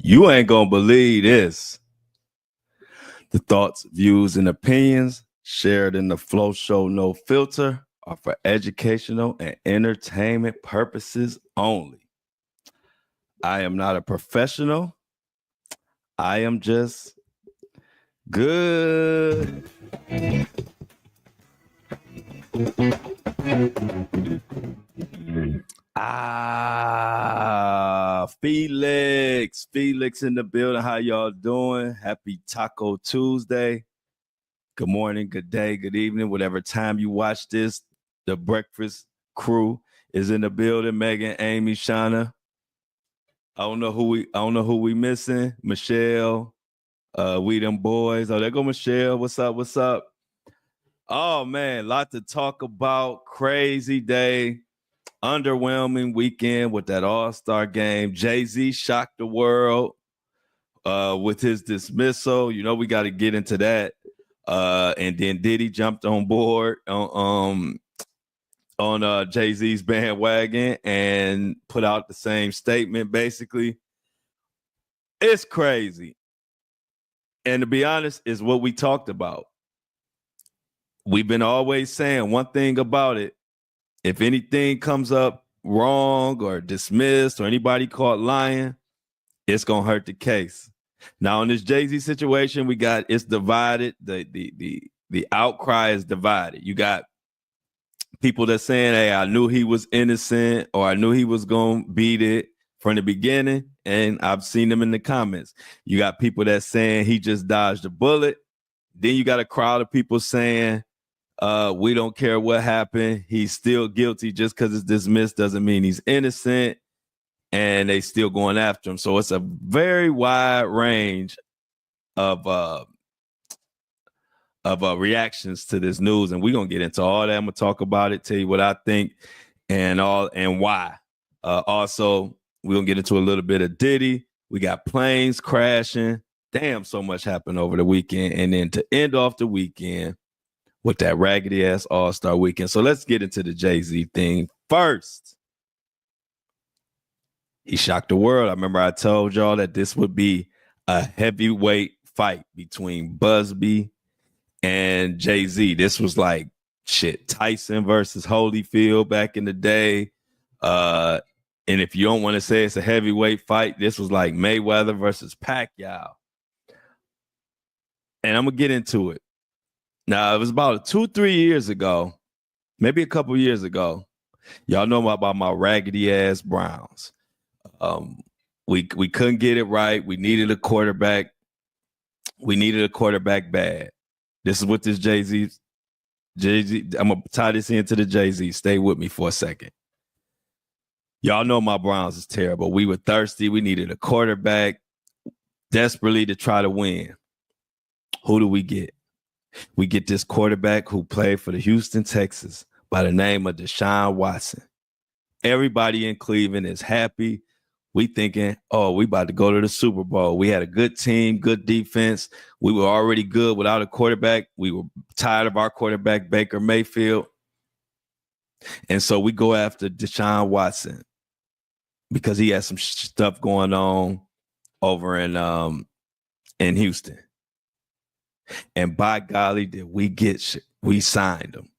You ain't gonna believe this. The thoughts, views, and opinions shared in the Flow Show No Filter are for educational and entertainment purposes only. I am not a professional. I am just good. Felix in the building. How y'all doing? Happy Taco Tuesday. Good morning, good day, good evening, whatever time you watch this. The breakfast crew is in the building. Megan, Amy, Shauna. I don't know who we missing. Michelle, we them boys. Oh, there go Michelle. What's up? Oh man, lot to talk about. Crazy day. Underwhelming weekend with that All-Star game. Jay-Z shocked the world with his dismissal. You know, we got to get into that. And then Diddy jumped on board on Jay-Z's bandwagon and put out the same statement, basically. It's crazy. And to be honest, is what we talked about. We've been always saying one thing about it. If anything comes up wrong or dismissed or anybody caught lying, it's going to hurt the case. Now, in this Jay-Z situation, it's divided. The outcry is divided. You got people that saying, hey, I knew he was innocent or I knew he was going to beat it from the beginning. And I've seen them in the comments. You got people that saying he just dodged a bullet. Then you got a crowd of people saying, we don't care what happened. He's still guilty. Just because it's dismissed doesn't mean he's innocent. And they still going after him. So it's a very wide range of reactions to this news. And we're going to get into all that. I'm going to talk about it, tell you what I think and why. Also, we're going to get into a little bit of Diddy. We got planes crashing. Damn, so much happened over the weekend. And then to end off the weekend with that raggedy ass All-Star weekend. So let's get into the Jay-Z thing first. He shocked the world. I remember I told y'all that this would be a heavyweight fight between Buzbee and Jay-Z. This was like Tyson versus Holyfield back in the day. And if you don't want to say it's a heavyweight fight, this was like Mayweather versus Pacquiao. And I'm going to get into it. Now, it was about 2-3 years ago, maybe a couple years ago. Y'all know about my raggedy ass Browns. We couldn't get it right. We needed a quarterback. We needed a quarterback bad. This is what this Jay-Z. I'm going to tie this into the Jay-Z. Stay with me for a second. Y'all know my Browns is terrible. We were thirsty. We needed a quarterback desperately to try to win. Who do we get? We get this quarterback who played for the Houston Texans by the name of Deshaun Watson. Everybody in Cleveland is happy. We thinking, oh, we about to go to the Super Bowl. We had a good team, good defense. We were already good without a quarterback. We were tired of our quarterback, Baker Mayfield. And so we go after Deshaun Watson because he has some stuff going on over in Houston. And by golly, did we get shit. We signed him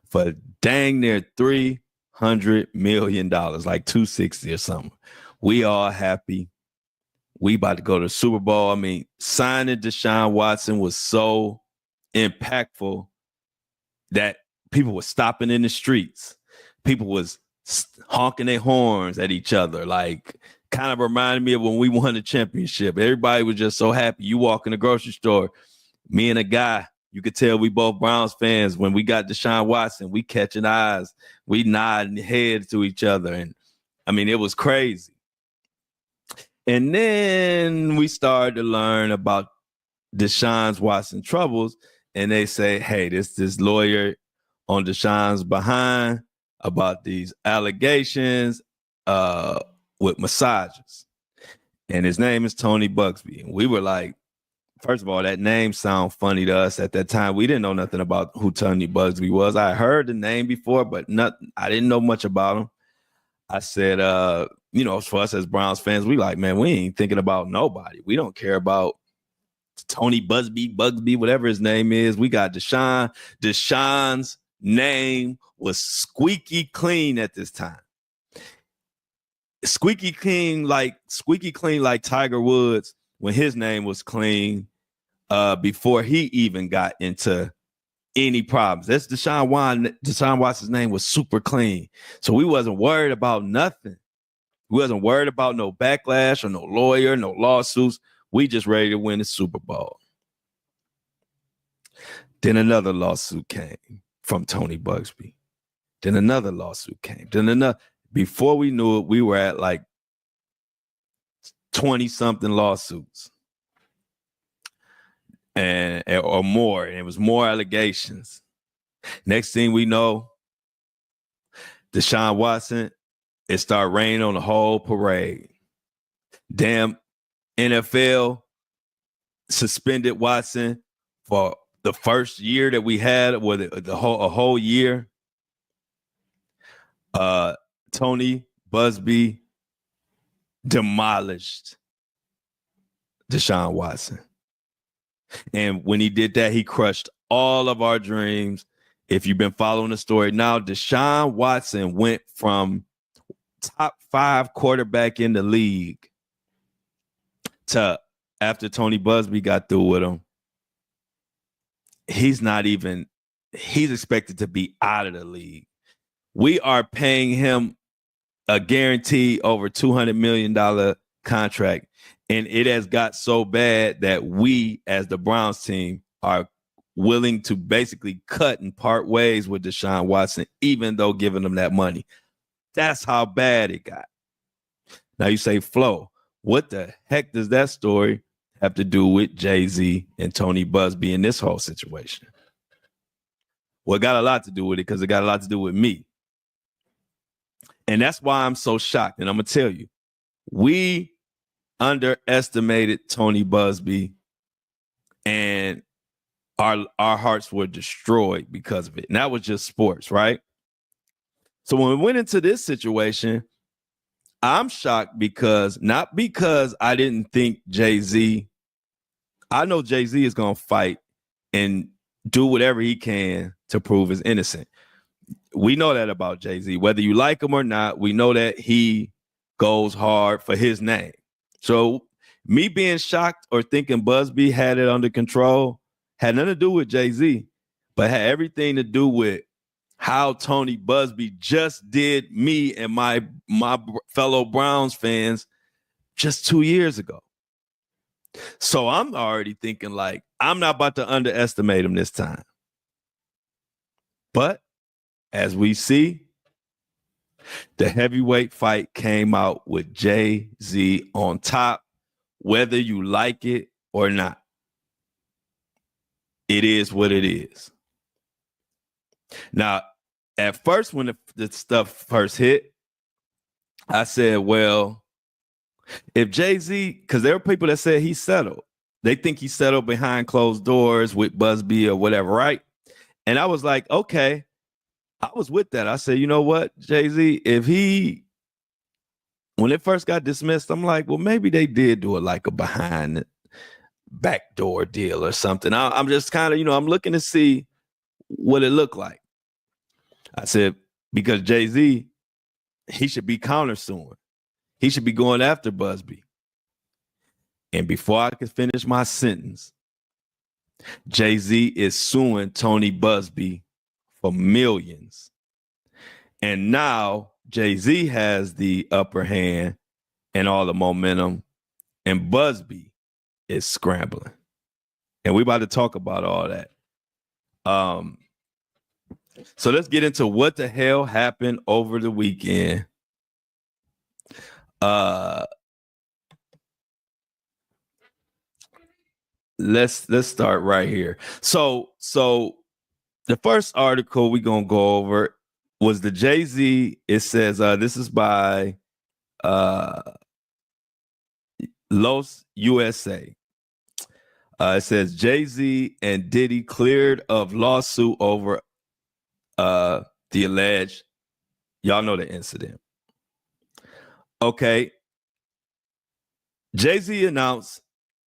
for dang near $300 million, like 260 or something. We all happy. We about to go to the Super Bowl. I mean, signing Deshaun Watson was so impactful that people were stopping in the streets. People was honking their horns at each other. Like, kind of reminded me of when we won the championship. Everybody was just so happy. You walk in the grocery store, me and a guy, you could tell we both Browns fans. When we got Deshaun Watson, we catching eyes, we nodding heads to each other. And I mean, it was crazy. And then we started to learn about Deshaun Watson troubles. And they say, hey, this lawyer on Deshaun's behind about these allegations with massages. And his name is Tony Buzbee. And we were like, first of all, that name sounds funny to us at that time. We didn't know nothing about who Tony Buzbee was. I heard the name before, but I didn't know much about him. I said, for us as Browns fans, we like, man, we ain't thinking about nobody. We don't care about Tony Buzbee, whatever his name is. We got Deshaun. Deshaun's name was squeaky clean at this time. Squeaky clean like Tiger Woods when his name was clean before he even got into any problems. That's Deshaun Watson's name was super clean. So we wasn't worried about nothing. We wasn't worried about no backlash or no lawyer, no lawsuits. We just ready to win the Super Bowl. Then another lawsuit came from Tony Buzbee. Then another lawsuit came. Then another. Before we knew it, we were at like 20-something lawsuits or more. And it was more allegations. Next thing we know, Deshaun Watson, it started raining on the whole parade. Damn, NFL suspended Watson for the first year that we had, or a whole year. Tony Buzbee demolished Deshaun Watson. And when he did that, he crushed all of our dreams. If you've been following the story now, Deshaun Watson went from top 5 quarterback in the league to, after Tony Buzbee got through with him, he's expected to be out of the league. We are paying him a guarantee over $200 million contract. And it has got so bad that we, as the Browns team, are willing to basically cut and part ways with Deshaun Watson, even though giving him that money. That's how bad it got. Now you say, Flo, what the heck does that story have to do with Jay-Z and Tony Buzbee in this whole situation? Well, it got a lot to do with it because it got a lot to do with me. And that's why I'm so shocked. And I'm going to tell you, we underestimated Tony Buzbee and our hearts were destroyed because of it. And that was just sports, right? So when we went into this situation, I'm shocked not because I didn't think Jay-Z, I know Jay-Z is going to fight and do whatever he can to prove he's innocent. We know that about Jay-Z. Whether you like him or not, we know that he goes hard for his name. So me being shocked or thinking Buzbee had it under control had nothing to do with Jay-Z, but had everything to do with how Tony Buzbee just did me and my fellow Browns fans just 2 years ago. So I'm already thinking like, I'm not about to underestimate him this time. But as we see, the heavyweight fight came out with Jay-Z on top, whether you like it or not. It is what it is. Now, at first, when the stuff first hit, I said, well, if Jay-Z, because there were people that said he settled. They think he settled behind closed doors with Buzbee or whatever, right? And I was like, okay. I was with that. I said, you know what, Jay-Z, when it first got dismissed, I'm like, well, maybe they did do it like a behind backdoor deal or something. I'm just kind of, I'm looking to see what it looked like. I said, because Jay-Z, he should be countersuing. He should be going after Buzbee. And before I could finish my sentence, Jay-Z is suing Tony Buzbee for millions. And now Jay-Z has the upper hand and all the momentum, and Buzbee is scrambling. And we're about to talk about all that. So let's get into what the hell happened over the weekend. Let's start right here. So the first article we're gonna go over was the Jay-Z. It says this is by Los USA. It says Jay-Z and Diddy cleared of lawsuit over the alleged, y'all know the incident. Okay. Jay-Z announced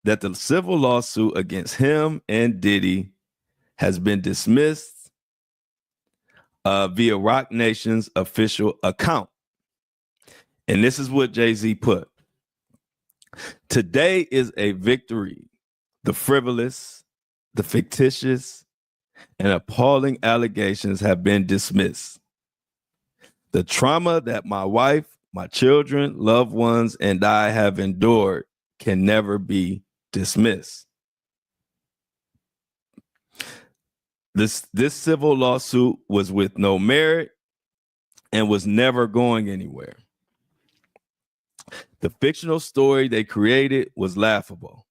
that the civil lawsuit against him and Diddy has been dismissed via Roc Nation's official account. And this is what Jay-Z put. Today is a victory. The frivolous, the fictitious, and appalling allegations have been dismissed. The trauma that my wife, my children, loved ones, and I have endured can never be dismissed. This civil lawsuit was with no merit and was never going anywhere. The fictional story they created was laughable,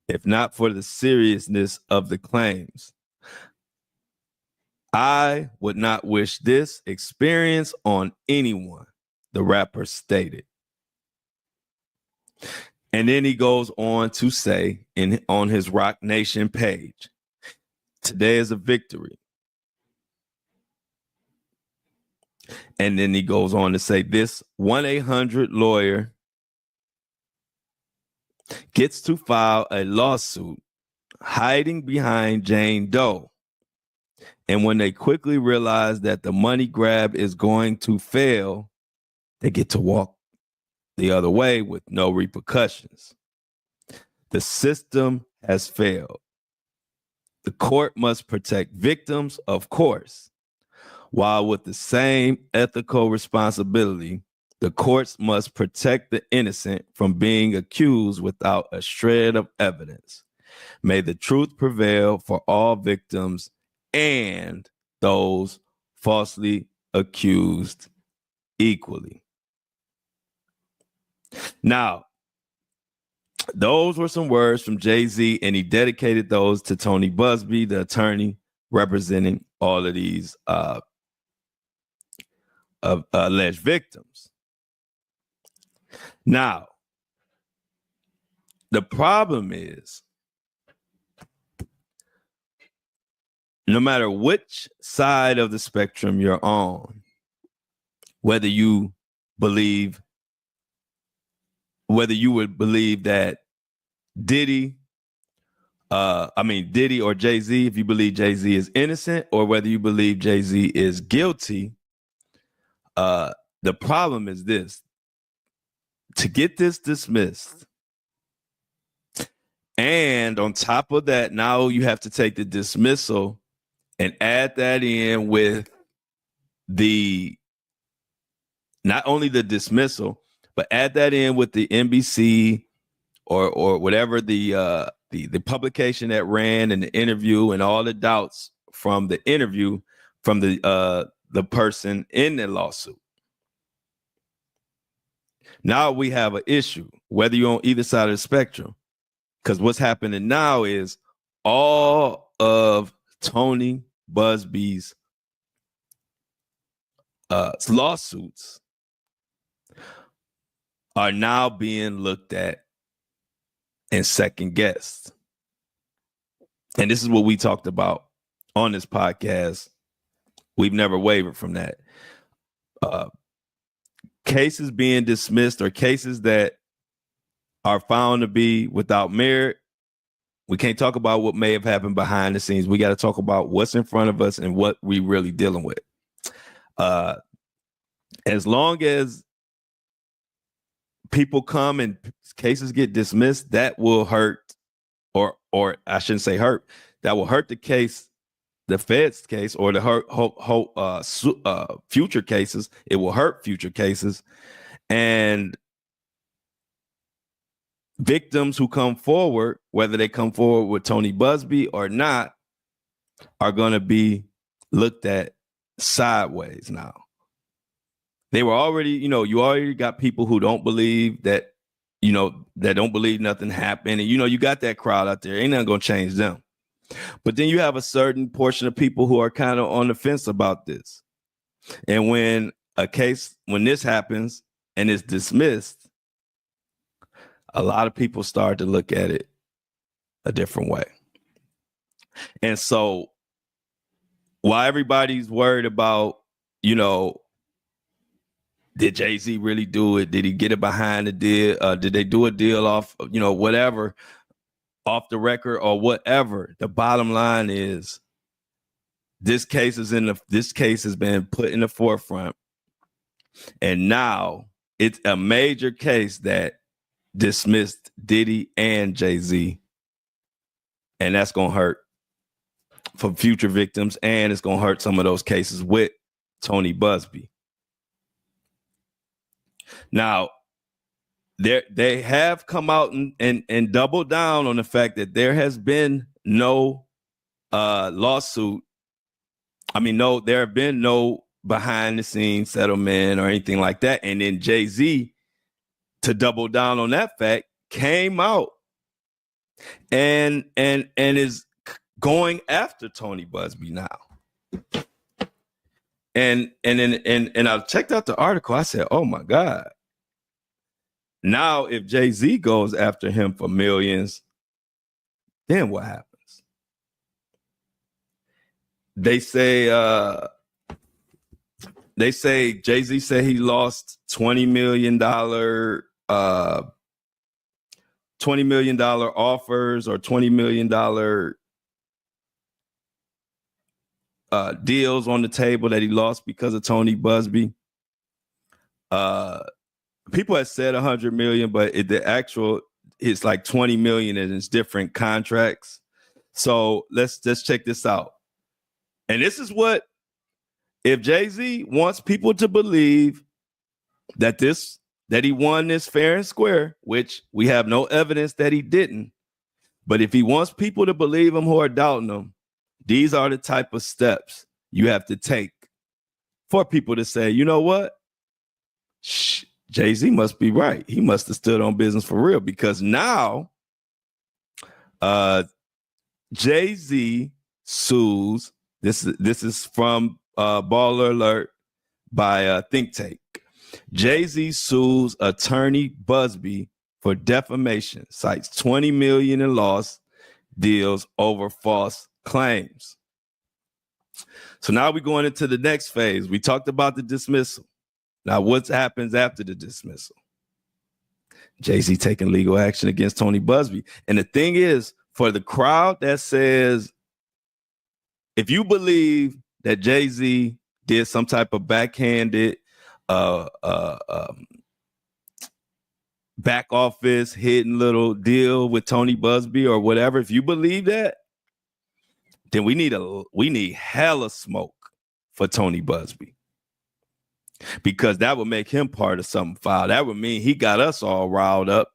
if not for the seriousness of the claims. I would not wish this experience on anyone, the rapper stated. And then he goes on to say on his Roc Nation page, today is a victory. And then he goes on to say this 1-800 lawyer gets to file a lawsuit hiding behind Jane Doe. And when they quickly realize that the money grab is going to fail, they get to walk the other way with no repercussions. The system has failed. The court must protect victims, of course, while with the same ethical responsibility, the courts must protect the innocent from being accused without a shred of evidence. May the truth prevail for all victims and those falsely accused equally. Now, those were some words from Jay-Z, and he dedicated those to Tony Buzbee, the attorney representing all of these alleged victims. Now, the problem is, no matter which side of the spectrum you're on, whether you would believe that Diddy or Jay-Z, if you believe Jay-Z is innocent, or whether you believe Jay-Z is guilty, the problem is this. To get this dismissed, and on top of that, now you have to take the dismissal and add that in with not only the dismissal, but add that in with the NBC or whatever the publication that ran and the interview and all the doubts from the interview from the person in the lawsuit. Now we have an issue, whether you're on either side of the spectrum, because what's happening now is all of Tony Buzbee's lawsuits are now being looked at and second guessed. And this is what we talked about on this podcast. We've never wavered from that. Cases being dismissed or cases that are found to be without merit. We can't talk about what may have happened behind the scenes. We got to talk about what's in front of us and what we really dealing with. As long as people come and cases get dismissed, that will hurt, or I shouldn't say hurt. That will hurt the case, the Fed's case, or the future cases. It will hurt future cases, and victims who come forward, whether they come forward with Tony Buzbee or not, are going to be looked at sideways now. They were already, you already got people who don't believe that, that don't believe nothing happened. And, you got that crowd out there. Ain't nothing going to change them. But then you have a certain portion of people who are kind of on the fence about this. And when this happens and it's dismissed, a lot of people start to look at it a different way. And so while everybody's worried about, Did Jay-Z really do it? Did he get it behind the deal? Did they do a deal off, whatever, off the record or whatever? The bottom line is this case has been put in the forefront. And now it's a major case that dismissed Diddy and Jay-Z. And that's going to hurt for future victims. And it's going to hurt some of those cases with Tony Buzbee. Now, they have come out and doubled down on the fact that there has been no lawsuit. There have been no behind the scenes settlement or anything like that. And then Jay-Z, to double down on that fact, came out and is going after Tony Buzbee now. And I checked out the article. I said, oh my God. Now, if Jay-Z goes after him for millions, then what happens? They say Jay-Z said he lost $20 million offers or $20 million deals on the table that he lost because of Tony Buzbee. People had said 100 million, but it's like 20 million and it's different contracts. So let's check this out. And this is what, if Jay-Z wants people to believe that he won this fair and square, which we have no evidence that he didn't, but if he wants people to believe him who are doubting him, these are the type of steps you have to take for people to say, you know what? Jay-Z must be right. He must have stood on business for real, because now Jay-Z sues. This is from Baller Alert by Think Tank. Jay-Z sues attorney Buzbee for defamation, cites 20 million in lost deals over false claims. So now we're going into the next phase. We talked about the dismissal. Now, what happens after the dismissal? Jay-Z taking legal action against Tony Buzbee. And the thing is, for the crowd that says, if you believe that Jay-Z did some type of backhanded back office hidden little deal with Tony Buzbee or whatever, if you believe that, then we need hella smoke for Tony Buzbee. Because that would make him part of something foul. That would mean he got us all riled up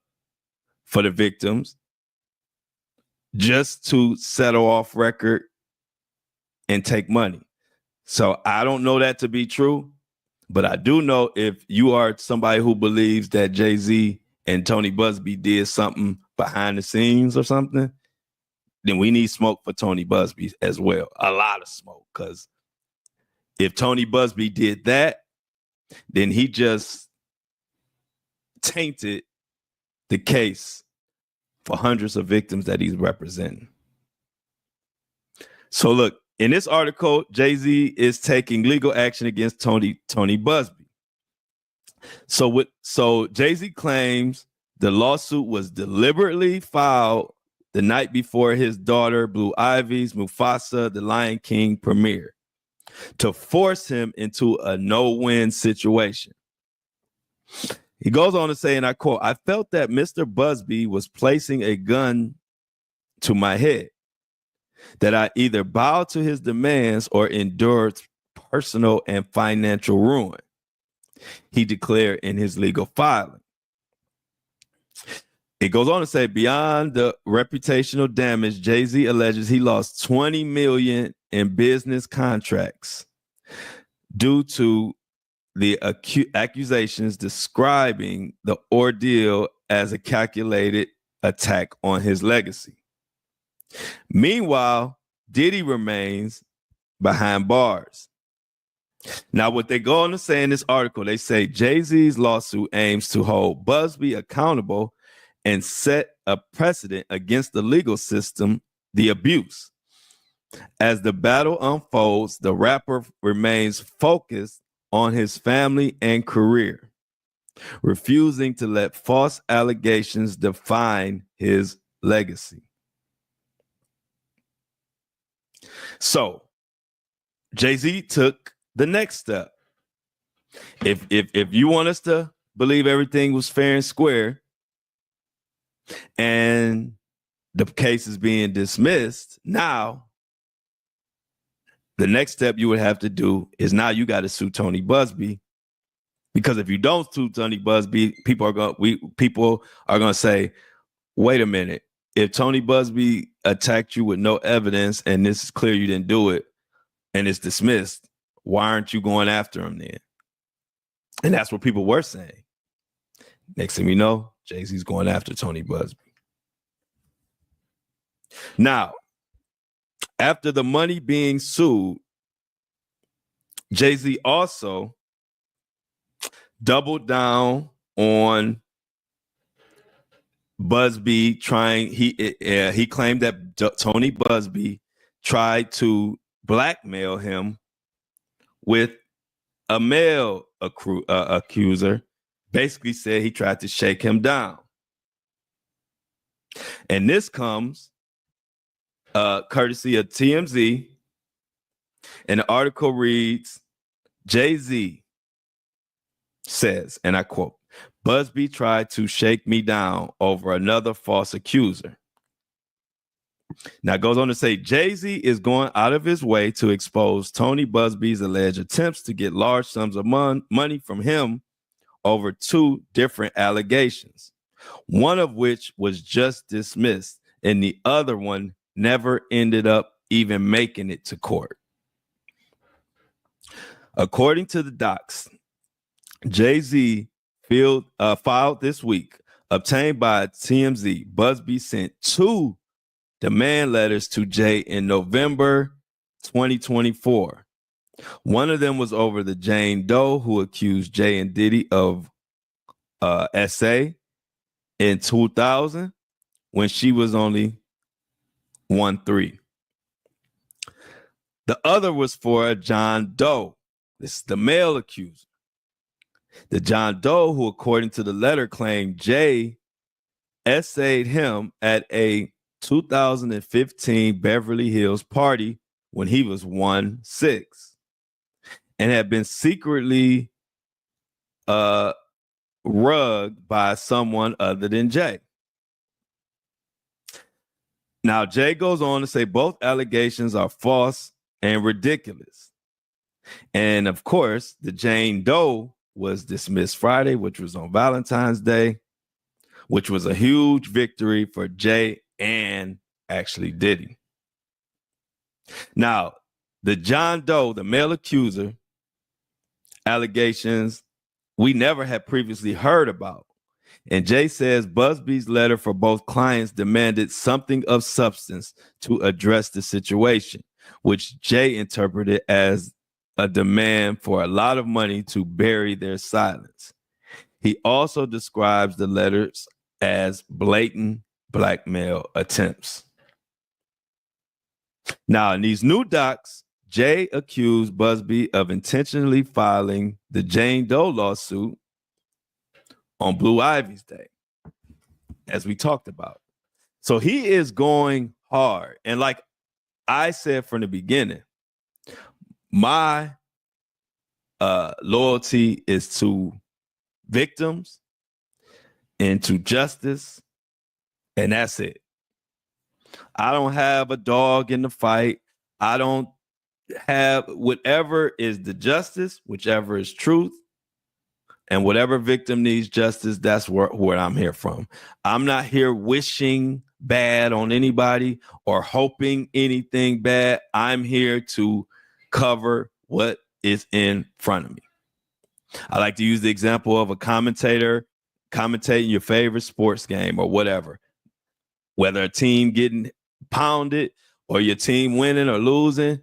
for the victims just to settle off record and take money. So I don't know that to be true, but I do know if you are somebody who believes that Jay-Z and Tony Buzbee did something behind the scenes or something, then we need smoke for Tony Buzbee as well. A lot of smoke, because if Tony Buzbee did that, then he just tainted the case for hundreds of victims that he's representing. So look, in this article, Jay-Z is taking legal action against Tony Buzbee. So Jay-Z claims the lawsuit was deliberately filed the night before his daughter Blue Ivy's Mufasa The Lion King premiere, to force him into a no-win situation. He goes on to say, and I quote, "I felt that Mr. Buzbee was placing a gun to my head, that I either bow to his demands or endure personal and financial ruin," he declared in his legal filing. It goes on to say, beyond the reputational damage, Jay-Z alleges he lost 20 million in business contracts due to the accusations describing the ordeal as a calculated attack on his legacy. Meanwhile, Diddy remains behind bars. Now, what they go on to say in this article, they say Jay-Z's lawsuit aims to hold Buzbee accountable and set a precedent against the legal system, the abuse. As the battle unfolds, the rapper remains focused on his family and career, refusing to let false allegations define his legacy. So Jay-Z took the next step. If you want us to believe everything was fair and square and the case is being dismissed, now the next step you would have to do is now you got to sue Tony Buzbee, because if you don't sue Tony Buzbee, people are going to say, wait a minute, if Tony Buzbee attacked you with no evidence and this is clear you didn't do it and it's dismissed, why aren't you going after him then? And that's what people were saying. Next thing we know, Jay-Z's going after Tony Buzbee. Now, after the money being sued, Jay-Z also doubled down on Buzbee trying. He claimed that Tony Buzbee tried to blackmail him with a male accuser. Basically said he tried to shake him down. And this comes courtesy of TMZ. And the article reads, Jay-Z says, and I quote, Buzbee tried to shake me down over another false accuser. Now it goes on to say, Jay-Z is going out of his way to expose Tony Buzbee's alleged attempts to get large sums of money from him over two different allegations, one of which was just dismissed and the other one never ended up even making it to court. According to the docs, Jay-Z filed this week, obtained by TMZ, Buzbee sent two demand letters to Jay in November 2024. One of them was over the Jane Doe who accused Jay and Diddy of SA in 2000 when she was only 13. The other was for a John Doe. This is the male accuser. The John Doe who, according to the letter, claimed Jay essayed him at a 2015 Beverly Hills party when he was 16 and had been secretly rugged by someone other than Jay. Now, Jay goes on to say both allegations are false and ridiculous. And of course, the Jane Doe was dismissed Friday, which was on Valentine's Day, which was a huge victory for Jay and actually Diddy. Now, the John Doe, the male accuser, allegations we never had previously heard about. And Jay says Buzbee's letter for both clients demanded something of substance to address the situation, which Jay interpreted as a demand for a lot of money to bury their silence. He also describes the letters as blatant blackmail attempts. Now, in these new docs, Jay accused Buzbee of intentionally filing the Jane Doe lawsuit on Blue Ivy's Day, as we talked about. So he is going hard. And like I said from the beginning, my loyalty is to victims and to justice, and that's it. I don't have a dog in the fight. I don't have whatever is the justice, whichever is truth, and whatever victim needs justice, that's where I'm here from. I'm not here wishing bad on anybody or hoping anything bad. I'm here to cover what is in front of me. I like to use the example of a commentator commentating your favorite sports game or whatever, whether a team getting pounded or your team winning or losing.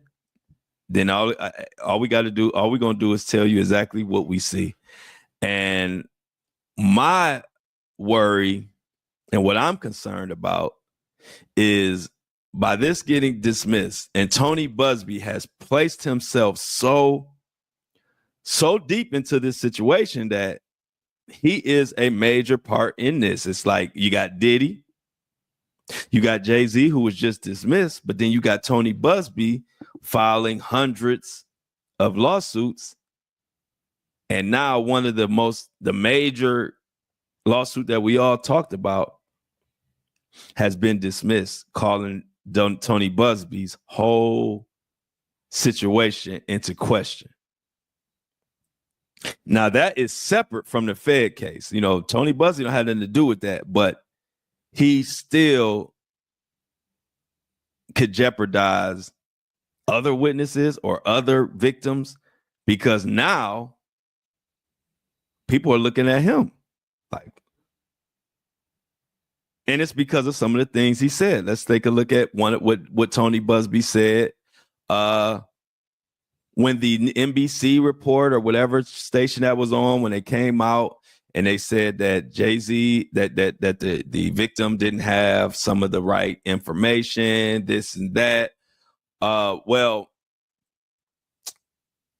Then all we got to do, all we're going to do is tell you exactly what we see. And my worry and what I'm concerned about is by this getting dismissed, and Tony Buzbee has placed himself so so deep into this situation that he is a major part in this. It's like you got Diddy, you got Jay-Z, who was just dismissed, but then you got Tony Buzbee filing hundreds of lawsuits. And now one of the major lawsuit that we all talked about has been dismissed, calling Tony Buzbee's whole situation into question. Now that is separate from the Fed case. You know, Tony Buzbee don't have nothing to do with that, but he still could jeopardize other witnesses or other victims because now people are looking at him like, and it's because of some of the things he said. Let's take a look at what Tony Buzbee said when the NBC report or whatever station that was on, when they came out and they said that Jay-Z, that the victim didn't have some of the right information, this and that. Well,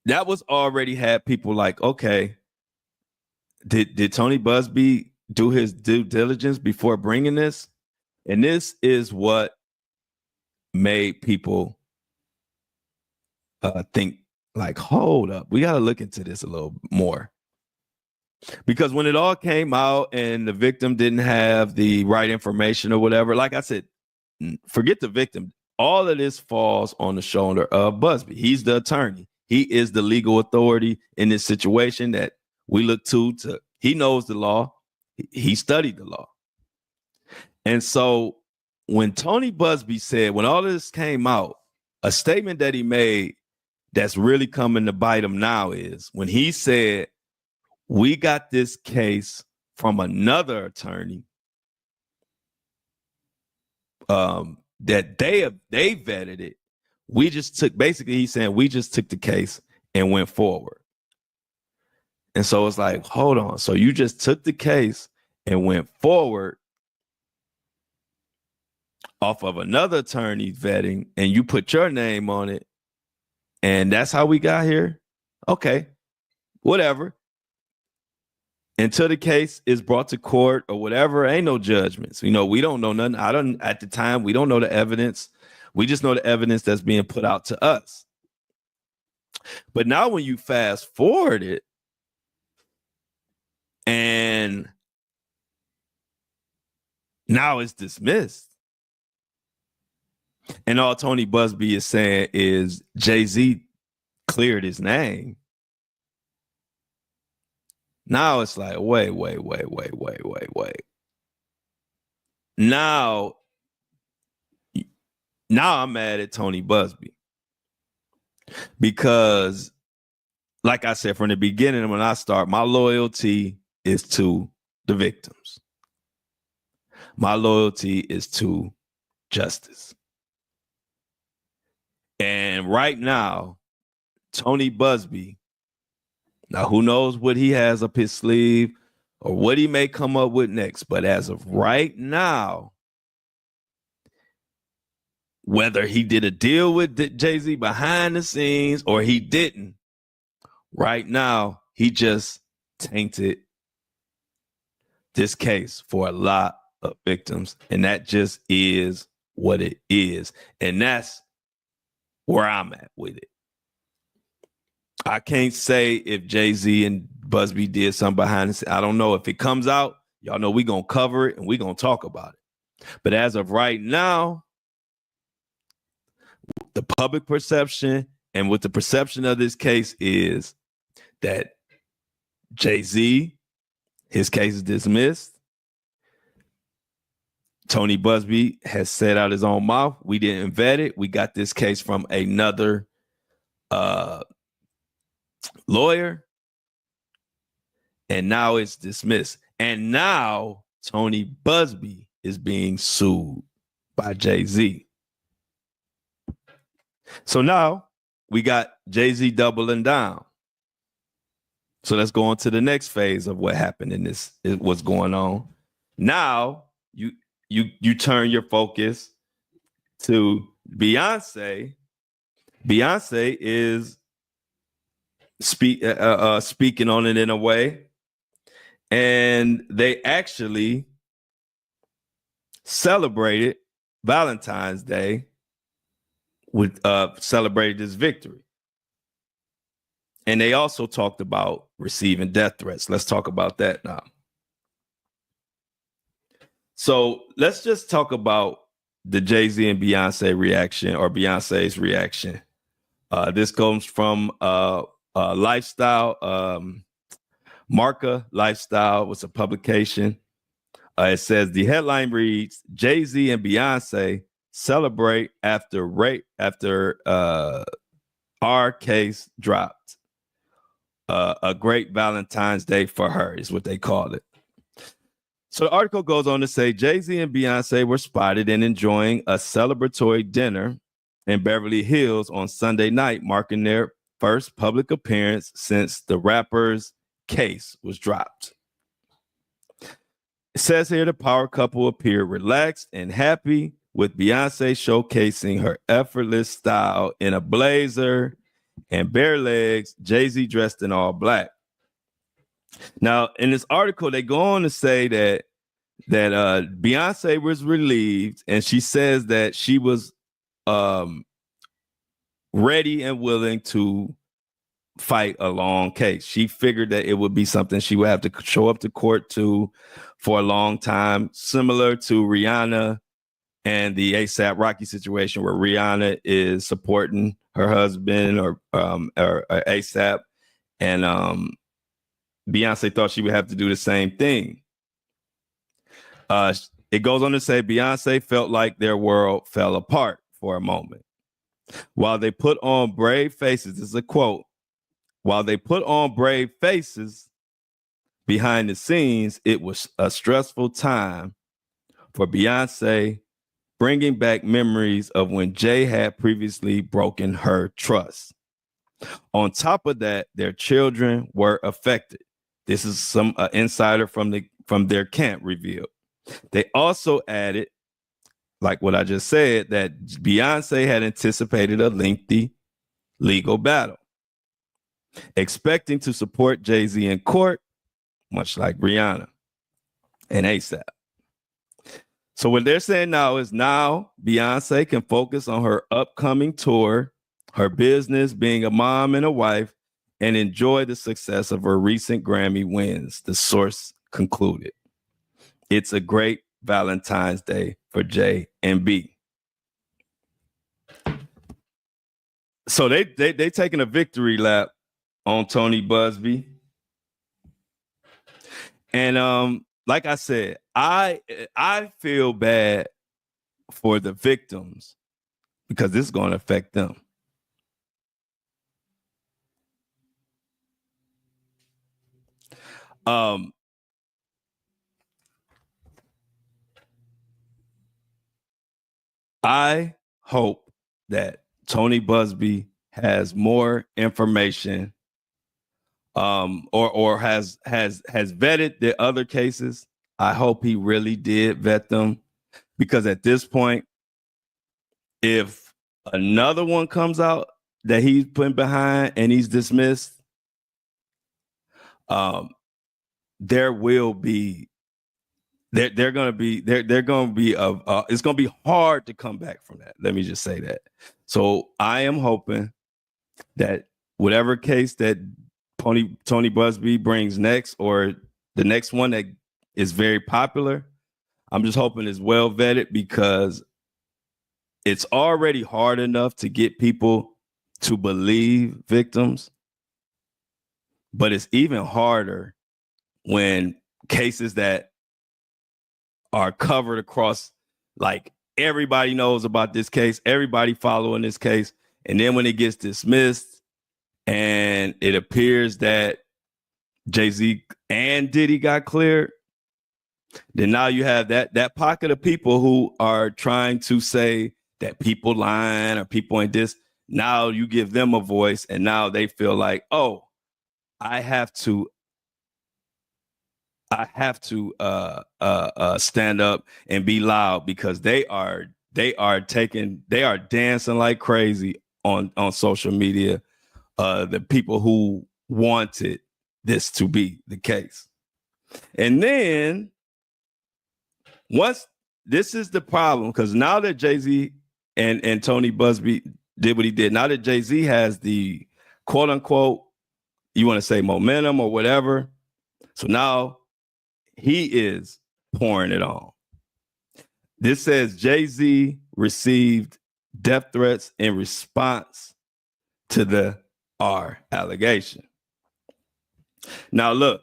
that was already had people like, okay, did Tony Buzbee do his due diligence before bringing this? And this is what made people think like, hold up, we got to look into this a little more. Because when it all came out and the victim didn't have the right information or whatever, like I said, forget the victim. All of this falls on the shoulder of Buzbee. He's the attorney. He is the legal authority in this situation that we look to. He knows the law. He studied the law. And so when Tony Buzbee said, when all of this came out, a statement that he made that's really coming to bite him now is when he said, we got this case from another attorney that they vetted it. We just took, basically he's saying we just took the case and went forward. And so it's like, hold on. So you just took the case and went forward off of another attorney vetting and you put your name on it. And that's how we got here. Okay, whatever. Until the case is brought to court or whatever, ain't no judgments. You know, we don't know nothing. At the time, we don't know the evidence. We just know the evidence that's being put out to us. But now when you fast forward it, and now it's dismissed. And all Tony Buzbee is saying is Jay-Z cleared his name. Now it's like, wait. Now I'm mad at Tony Buzbee. Because, like I said from the beginning, when I start, my loyalty is to the victims. My loyalty is to justice. And right now, Tony Buzbee, now who knows what he has up his sleeve or what he may come up with next, but as of right now, whether he did a deal with Jay-Z behind the scenes or he didn't, right now, he just tainted this case for a lot of victims. And that just is what it is. And that's where I'm at with it. I can't say if Jay-Z and Buzbee did something behind the scenes. I don't know. If it comes out, y'all know we're going to cover it and we're going to talk about it. But as of right now, the public perception and what the perception of this case is that Jay-Z, his case is dismissed. Tony Buzbee has said out his own mouth, we didn't vet it. We got this case from another lawyer. And now it's dismissed. And now Tony Buzbee is being sued by Jay-Z. So now we got Jay-Z doubling down. So let's go on to the next phase of what happened in this, what's going on. Now you turn your focus to Beyonce. Beyonce is speaking on it in a way. And they actually celebrated Valentine's Day with celebrated his victory. And they also talked about receiving death threats. Let's talk about that now. So let's just talk about the Jay-Z and Beyonce reaction, or Beyonce's reaction. This comes from Lifestyle. Marca Lifestyle was a publication. It says the headline reads, Jay-Z and Beyonce celebrate after our case dropped. A great Valentine's Day for her is what they called it. So the article goes on to say Jay-Z and Beyonce were spotted in enjoying a celebratory dinner in Beverly Hills on Sunday night, marking their first public appearance since the rapper's case was dropped. It says here the power couple appeared relaxed and happy, with Beyonce showcasing her effortless style in a blazer and bare legs, Jay-Z dressed in all black. Now, in this article, they go on to say that Beyonce was relieved, and she says that she was ready and willing to fight a long case. She figured that it would be something she would have to show up to court to for a long time, similar to Rihanna and the A$AP Rocky situation, where Rihanna is supporting her husband or A$AP, and Beyonce thought she would have to do the same thing. It goes on to say Beyonce felt like their world fell apart for a moment. While they put on brave faces, this is a quote, while they put on brave faces behind the scenes, it was a stressful time for Beyonce, bringing back memories of when Jay had previously broken her trust. On top of that, their children were affected. This is some insider from their camp revealed. They also added, like what I just said, that Beyonce had anticipated a lengthy legal battle, expecting to support Jay-Z in court, much like Rihanna and A$AP. So what they're saying now is Beyonce can focus on her upcoming tour, her business, being a mom and a wife, and enjoy the success of her recent Grammy wins, the source concluded. It's a great Valentine's Day for J and B. So they taking a victory lap on Tony Buzbee. And like I said, I feel bad for the victims because this is going to affect them. I hope that Tony Buzbee has more information, or has vetted the other cases. I hope he really did vet them, because at this point, if another one comes out that he's putting behind and he's dismissed, there will be it's going to be hard to come back from that. Let me just say that. So I am hoping that whatever case that Tony Buzbee brings next, or the next one that is very popular, I'm just hoping it's well vetted, because it's already hard enough to get people to believe victims, but it's even harder when cases that are covered across, like, everybody knows about this case, everybody following this case, and then when it gets dismissed and it appears that Jay-Z and Diddy got cleared, then now you have that pocket of people who are trying to say that people lying or people in this. Now you give them a voice, and now they feel like, oh, I have to stand up and be loud, because they are dancing like crazy on social media. The people who wanted this to be the case. And then once this is the problem, because now that Jay-Z and Tony Buzbee did what he did, now that Jay-Z has the quote unquote, you want to say momentum or whatever. So now he is pouring it on. This says Jay-Z received death threats in response to the R allegation. Now look,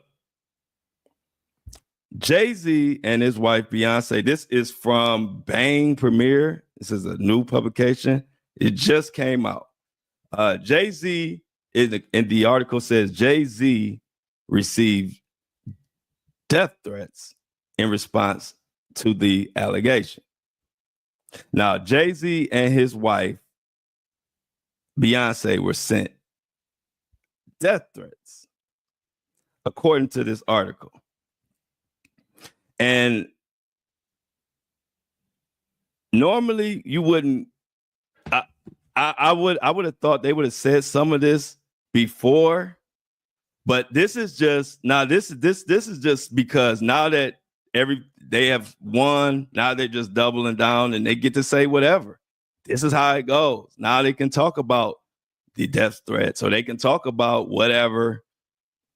Jay-Z and his wife Beyonce, this is from Bang Premiere. This is a new publication. It just came out. Jay-Z, in the article says Jay-Z received death threats in response to the allegation. Now, Jay-Z and his wife Beyonce were sent death threats, according to this article. And normally you wouldn't, I would have thought they would have said some of this before, but this is just now this is just because now that they have won, now they're just doubling down and they get to say whatever. This is how it goes. Now they can talk about the death threat, so they can talk about whatever,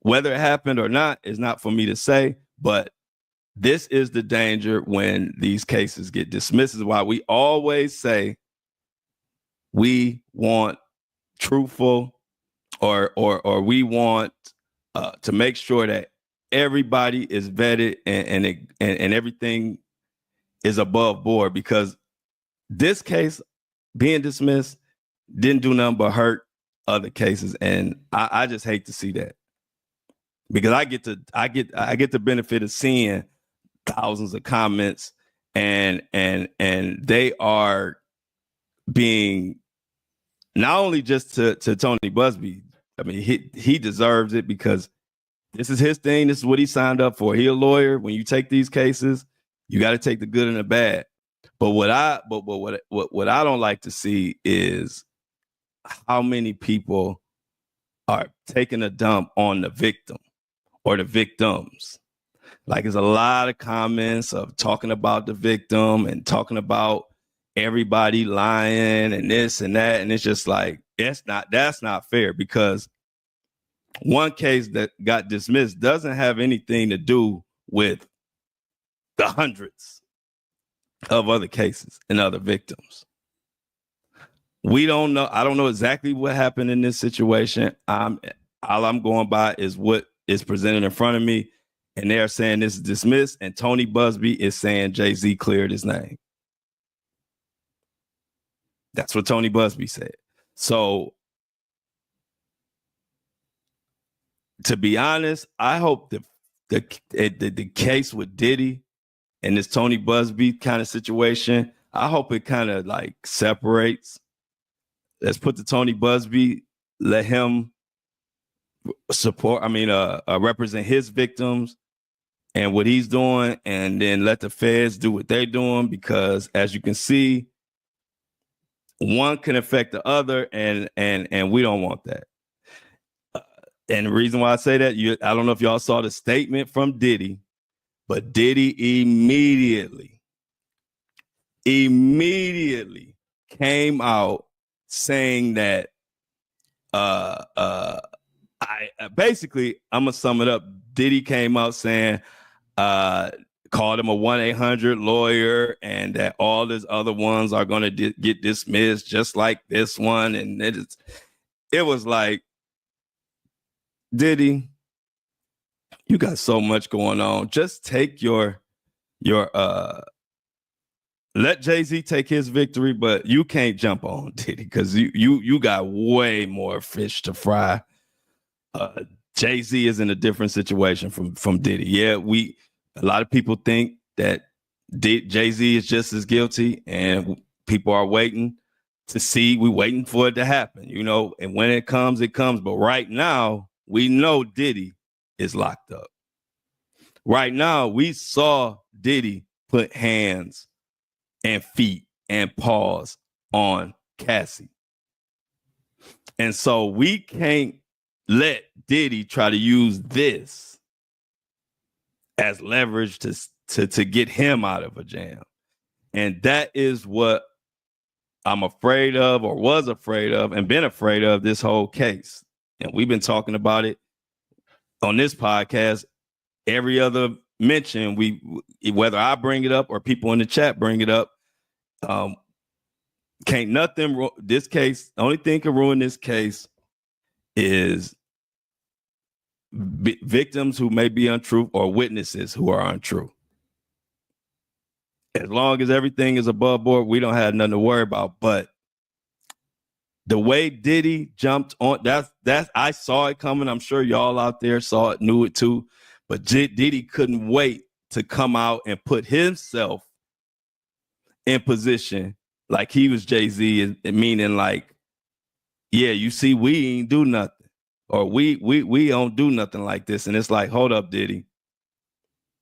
whether it happened or not is not for me to say, but this is the danger when these cases get dismissed. This is why we always say we want truthful or we want to make sure that everybody is vetted and everything is above board, because this case being dismissed didn't do nothing but hurt other cases. And I just hate to see that, because I get the benefit of seeing thousands of comments and they are being not only just to Tony Buzbee. I mean, he deserves it because this is his thing. This is what he signed up for. He a lawyer. When you take these cases, you got to take the good and the bad. But what I don't like to see is how many people are taking a dump on the victim or the victims. Like, there's a lot of comments of talking about the victim and talking about everybody lying and this and that. And it's just like, that's not fair, because one case that got dismissed doesn't have anything to do with the hundreds of other cases and other victims. We don't know. I don't know exactly what happened in this situation. All I'm going by is what is presented in front of me. And they're saying this is dismissed, and Tony Buzbee is saying Jay-Z cleared his name. That's what Tony Buzbee said. So, to be honest, I hope the case with Diddy and this Tony Buzbee kind of situation, I hope it kind of like separates. Let's put the Tony Buzbee, let him represent his victims and what he's doing, and then let the feds do what they're doing, because as you can see, one can affect the other, and we don't want that. And the reason why I say that, I don't know if y'all saw the statement from Diddy, but Diddy immediately came out saying that I'm gonna sum it up. Diddy came out saying called him a 1-800 lawyer, and that all his other ones are going to get dismissed just like this one. And it was like, Diddy, you got so much going on. Just take your let Jay-Z take his victory, but you can't jump on Diddy, because you got way more fish to fry. Jay-Z is in a different situation from Diddy. Yeah, a lot of people think that Jay-Z is just as guilty, and people are waiting to see. We're waiting for it to happen, and when it comes, it comes. But right now, we know Diddy is locked up. Right now, we saw Diddy put hands and feet and paws on Cassie. And so we can't let Diddy try to use this as leverage to get him out of a jam. And that is what I'm afraid of, or was afraid of, and been afraid of this whole case. And we've been talking about it on this podcast. Every other mention, whether I bring it up or people in the chat bring it up, can't nothing. This case, the only thing can ruin this case is victims who may be untrue or witnesses who are untrue. As long as everything is above board, we don't have nothing to worry about. But the way Diddy jumped on, that's I saw it coming. I'm sure y'all out there saw it, knew it too. But Diddy couldn't wait to come out and put himself in position like he was Jay-Z, meaning like, yeah, you see, we ain't do nothing. Or we don't do nothing like this. And it's like, hold up, Diddy.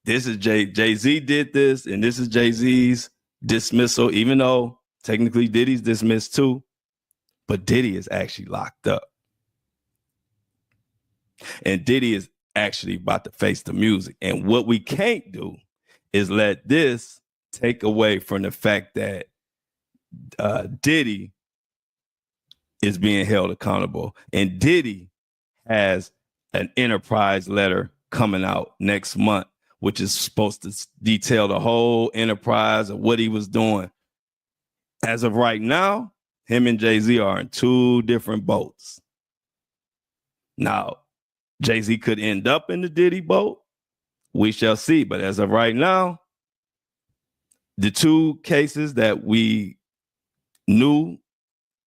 This is Jay-Z did this, and this is Jay-Z's dismissal, even though technically Diddy's dismissed too. But Diddy is actually locked up. And Diddy is actually about to face the music. And what we can't do is let this take away from the fact that Diddy is being held accountable. And Diddy has an enterprise letter coming out next month, which is supposed to detail the whole enterprise of what he was doing. As of right now, him and Jay-Z are in two different boats. Now, Jay-Z could end up in the Diddy boat. We shall see. But as of right now, the two cases that we knew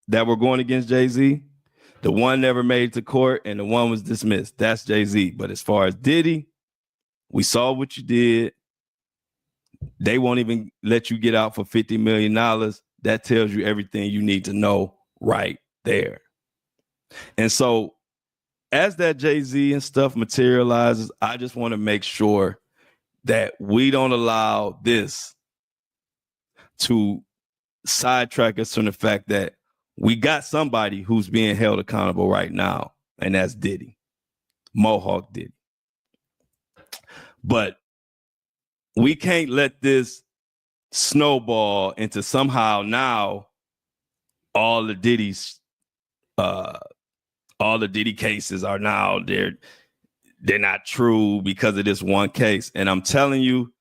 that were going against Jay-Z, the one never made it to court and the one was dismissed. That's Jay-Z. But as far as Diddy, we saw what you did. They won't even let you get out for $50 million. That tells you everything you need to know right there. And so as that Jay-Z and stuff materializes, I just want to make sure that we don't allow this to sidetrack us from the fact that we got somebody who's being held accountable right now, and that's Diddy, Mohawk Diddy. But we can't let this snowball into somehow now all the Diddy cases are now they're not true because of this one case. And I'm telling you,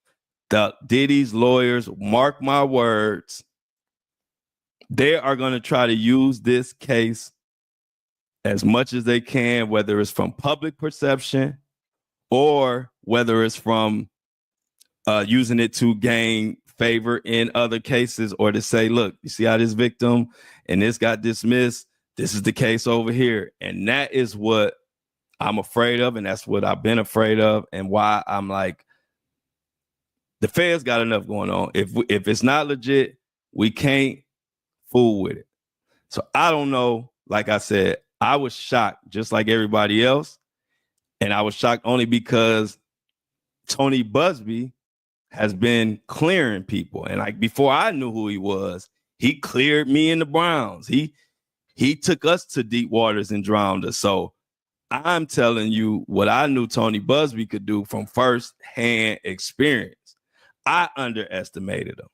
the Diddy's lawyers, mark my words, they are going to try to use this case as much as they can, whether it's from public perception or whether it's from using it to gain favor in other cases, or to say, look, you see how this victim and this got dismissed? This is the case over here. And that is what I'm afraid of. And that's what I've been afraid of. And why I'm like, the feds got enough going on. If it's not legit, we can't fool with it. So I don't know. Like I said, I was shocked just like everybody else. And I was shocked only because Tony Buzbee has been clearing people. And like before I knew who he was, he cleared me and the Browns. He took us to deep waters and drowned us. So I'm telling you what I knew Tony Buzbee could do from first-hand experience. I underestimated him.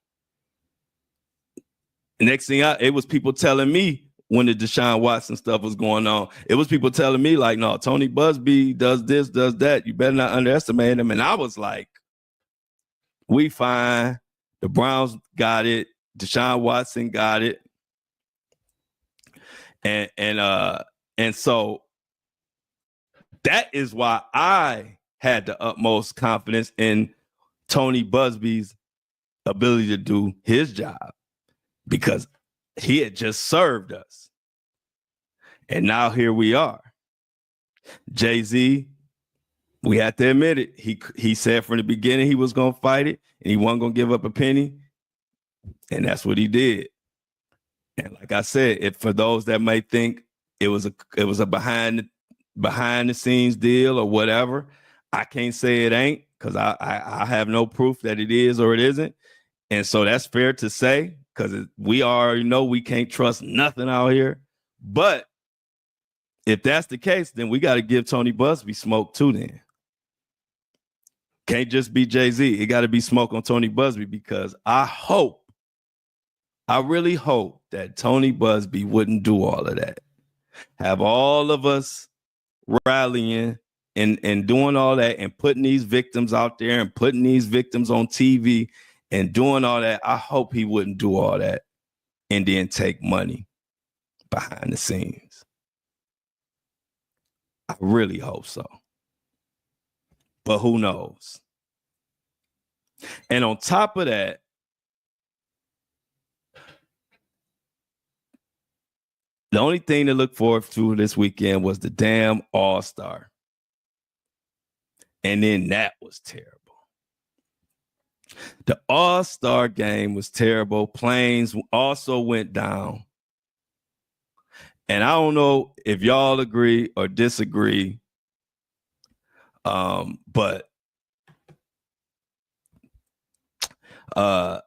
Next thing it was people telling me when the Deshaun Watson stuff was going on, it was people telling me like, no, Tony Buzbee does this, does that. You better not underestimate him. And I was like, we fine. The Browns got it. Deshaun Watson got it. And so that is why I had the utmost confidence in Tony Buzbee's ability to do his job, because he had just served us. And now here we are. Jay-Z, we have to admit it. He said from the beginning he was going to fight it and he wasn't going to give up a penny. And that's what he did. And like I said, for those that may think it was a behind the scenes deal or whatever, I can't say it ain't, because I have no proof that it is or it isn't. And so that's fair to say, because we already know we can't trust nothing out here. But if that's the case, then we got to give Tony Buzbee smoke too. Then can't just be Jay-Z. It got to be smoke on Tony Buzbee, because I really hope that Tony Buzbee wouldn't do all of that. Have all of us rallying and doing all that and putting these victims out there and putting these victims on TV and doing all that. I hope he wouldn't do all that and then take money behind the scenes. I really hope so. But who knows? And on top of that, the only thing to look forward to this weekend was the damn All-Star. And then that was terrible. The All-Star game was terrible. Planes also went down. And I don't know if y'all agree or disagree, but the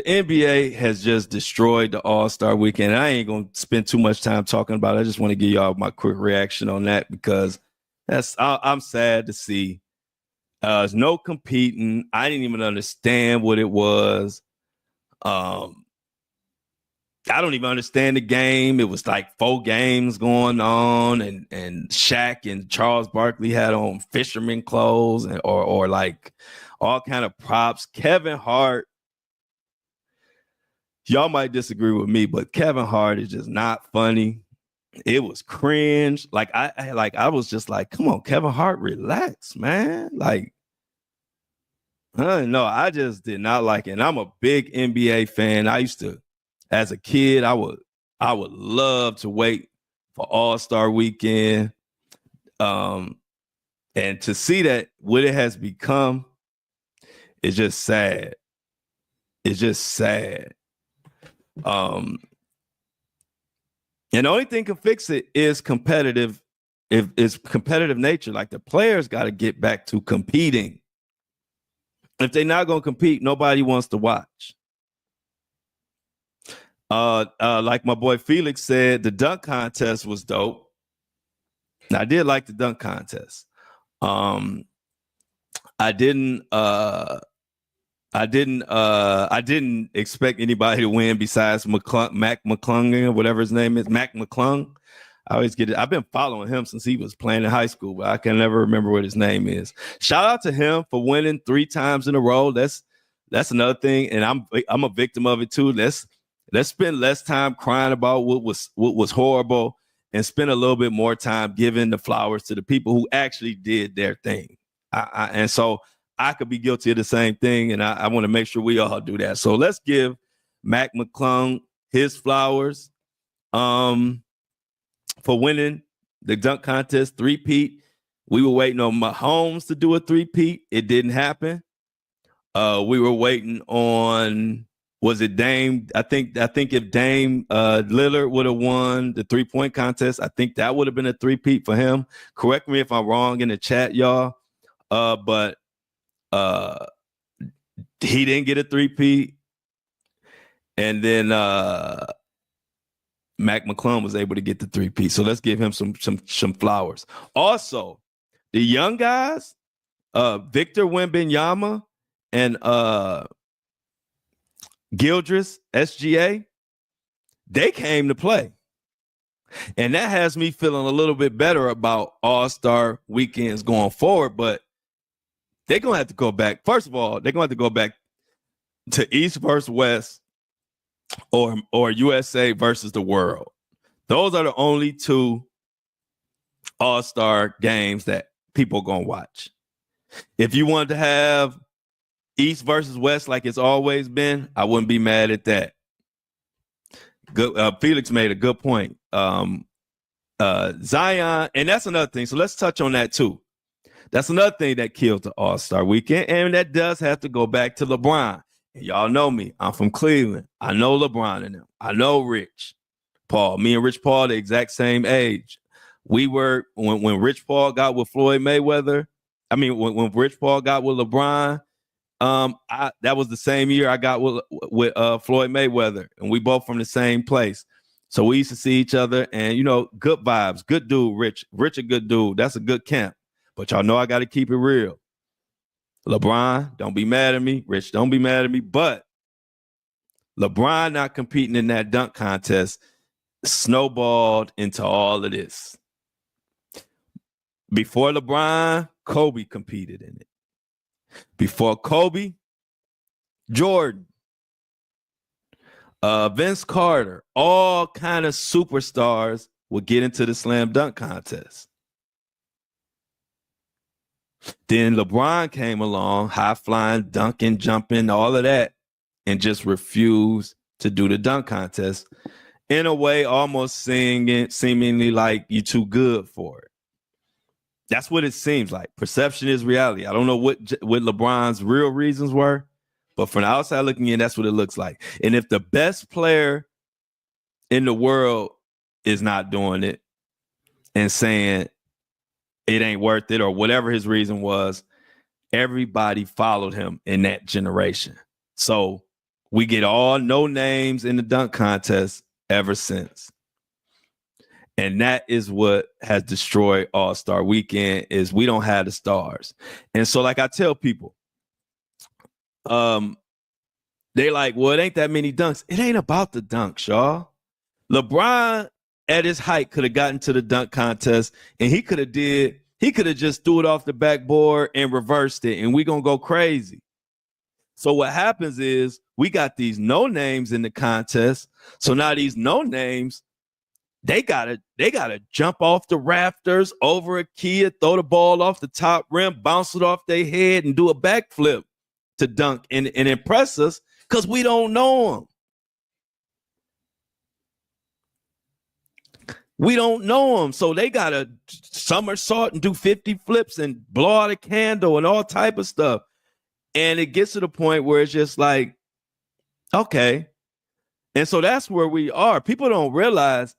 NBA has just destroyed the All-Star weekend. I ain't gonna spend too much time talking about it. I just want to give y'all my quick reaction on that, because I'm sad to see. There's no competing. I didn't even understand what it was. I don't even understand the game. It was like 4 games going on, and Shaq and Charles Barkley had on fisherman clothes or like all kind of props. Kevin Hart, y'all might disagree with me, but Kevin Hart is just not funny. It was cringe. Like I was just like, come on, Kevin Hart, relax, man. Like, no, I just did not like it. And I'm a big NBA fan. I used to, as a kid, I would love to wait for All-Star weekend. And to see that what it has become is just sad. It's just sad. And the only thing can fix it is competitive. If it's competitive nature, like the players got to get back to competing. If they're not going to compete, nobody wants to watch. Like my boy Felix said, the dunk contest was dope. Now, I did like the dunk contest. I didn't expect anybody to win besides Mac McClung, or whatever his name is, Mac McClung. I always get it. I've been following him since he was playing in high school, but I can never remember what his name is. Shout out to him for winning 3 times in a row. That's another thing, and I'm a victim of it too. Let's spend less time crying about what was horrible and spend a little bit more time giving the flowers to the people who actually did their thing. And so I could be guilty of the same thing, and I want to make sure we all do that. So let's give Mac McClung his flowers for winning the dunk contest, 3-peat. We were waiting on Mahomes to do a 3-peat. It didn't happen. We were waiting on, was it Dame? I think if Dame Lillard would have won the 3-point contest, I think that would have been a 3-peat for him. Correct me if I'm wrong in the chat, y'all. But he didn't get a 3-peat. And then Mac McClung was able to get the 3-peat. So let's give him some flowers. Also, the young guys, Victor Wembanyama and Gildress, SGA, they came to play. And that has me feeling a little bit better about All-Star weekends going forward. But they're going to have to go back. First of all, they're going to have to go back to East versus West or USA versus the world. Those are the only 2 All-Star games that people are going to watch. If you wanted to have East versus West like it's always been, I wouldn't be mad at that. Good. Felix made a good point. Zion, and that's another thing. So let's touch on that too. That's another thing that killed the All-Star weekend, and that does have to go back to LeBron. And y'all know me. I'm from Cleveland. I know LeBron and them. I know Rich Paul. Me and Rich Paul, the exact same age. We were, when Rich Paul got with Floyd Mayweather, when Rich Paul got with LeBron, that was the same year I got with Floyd Mayweather, and we both from the same place. So we used to see each other and, good vibes, good dude, Rich. Rich, a good dude. That's a good camp. But y'all know I got to keep it real. LeBron, don't be mad at me. Rich, don't be mad at me. But LeBron not competing in that dunk contest snowballed into all of this. Before LeBron, Kobe competed in it. Before Kobe, Jordan, Vince Carter, all kind of superstars would get into the slam dunk contest. Then LeBron came along, high flying, dunking, jumping, all of that, and just refused to do the dunk contest. In a way, almost seemingly like you're too good for it. That's what it seems like. Perception is reality. I don't know what LeBron's real reasons were, but from the outside looking in, that's what it looks like. And if the best player in the world is not doing it and saying it ain't worth it or whatever his reason was, everybody followed him in that generation. So we get all no names in the dunk contest ever since. And that is what has destroyed All-Star Weekend is we don't have the stars. And so like I tell people, they like, well, it ain't that many dunks. It ain't about the dunks, y'all. LeBron at his height could have gotten to the dunk contest and he could have just threw it off the backboard and reversed it and we gonna go crazy. So what happens is we got these no names in the contest. So now these no names, they gotta jump off the rafters over a kid, throw the ball off the top rim, bounce it off their head, and do a backflip to dunk and impress us because we don't know them. We don't know them, so they gotta somersault and do 50 flips and blow out a candle and all type of stuff. And it gets to the point where it's just like, okay. And so that's where we are. People don't realize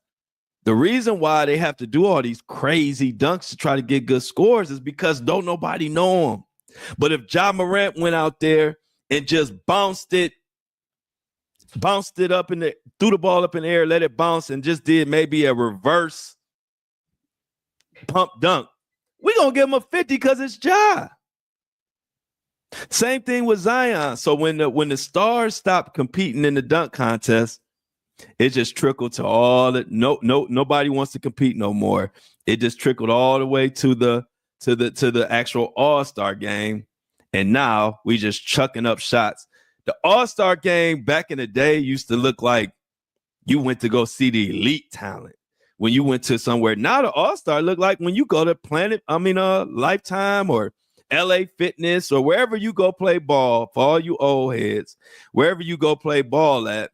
the reason why they have to do all these crazy dunks to try to get good scores is because don't nobody know them. But if Ja Morant went out there and just bounced it up in the, threw the ball up in the air, let it bounce, and just did maybe a reverse pump dunk, we gonna give him a 50 because it's Ja. Same thing with Zion. So when the stars stopped competing in the dunk contest, it just trickled to all that. Nobody wants to compete no more. It just trickled all the way to the actual All-Star game, and now we just chucking up shots. The All-Star game back in the day used to look like you went to go see the elite talent when you went to somewhere. Now the All-Star look like when you go to Lifetime or LA Fitness or wherever you go play ball. For all you old heads, wherever you go play ball at,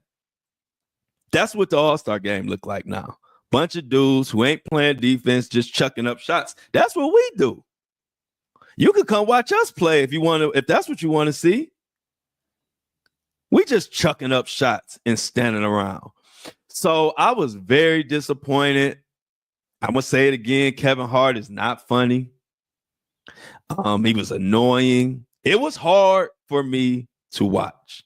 that's what the All-Star game look like now. Bunch of dudes who ain't playing defense, just chucking up shots. That's what we do. You could come watch us play if you want to, if that's what you want to see. We just chucking up shots and standing around. So I was very disappointed. I'm going to say it again. Kevin Hart is not funny. He was annoying. It was hard for me to watch.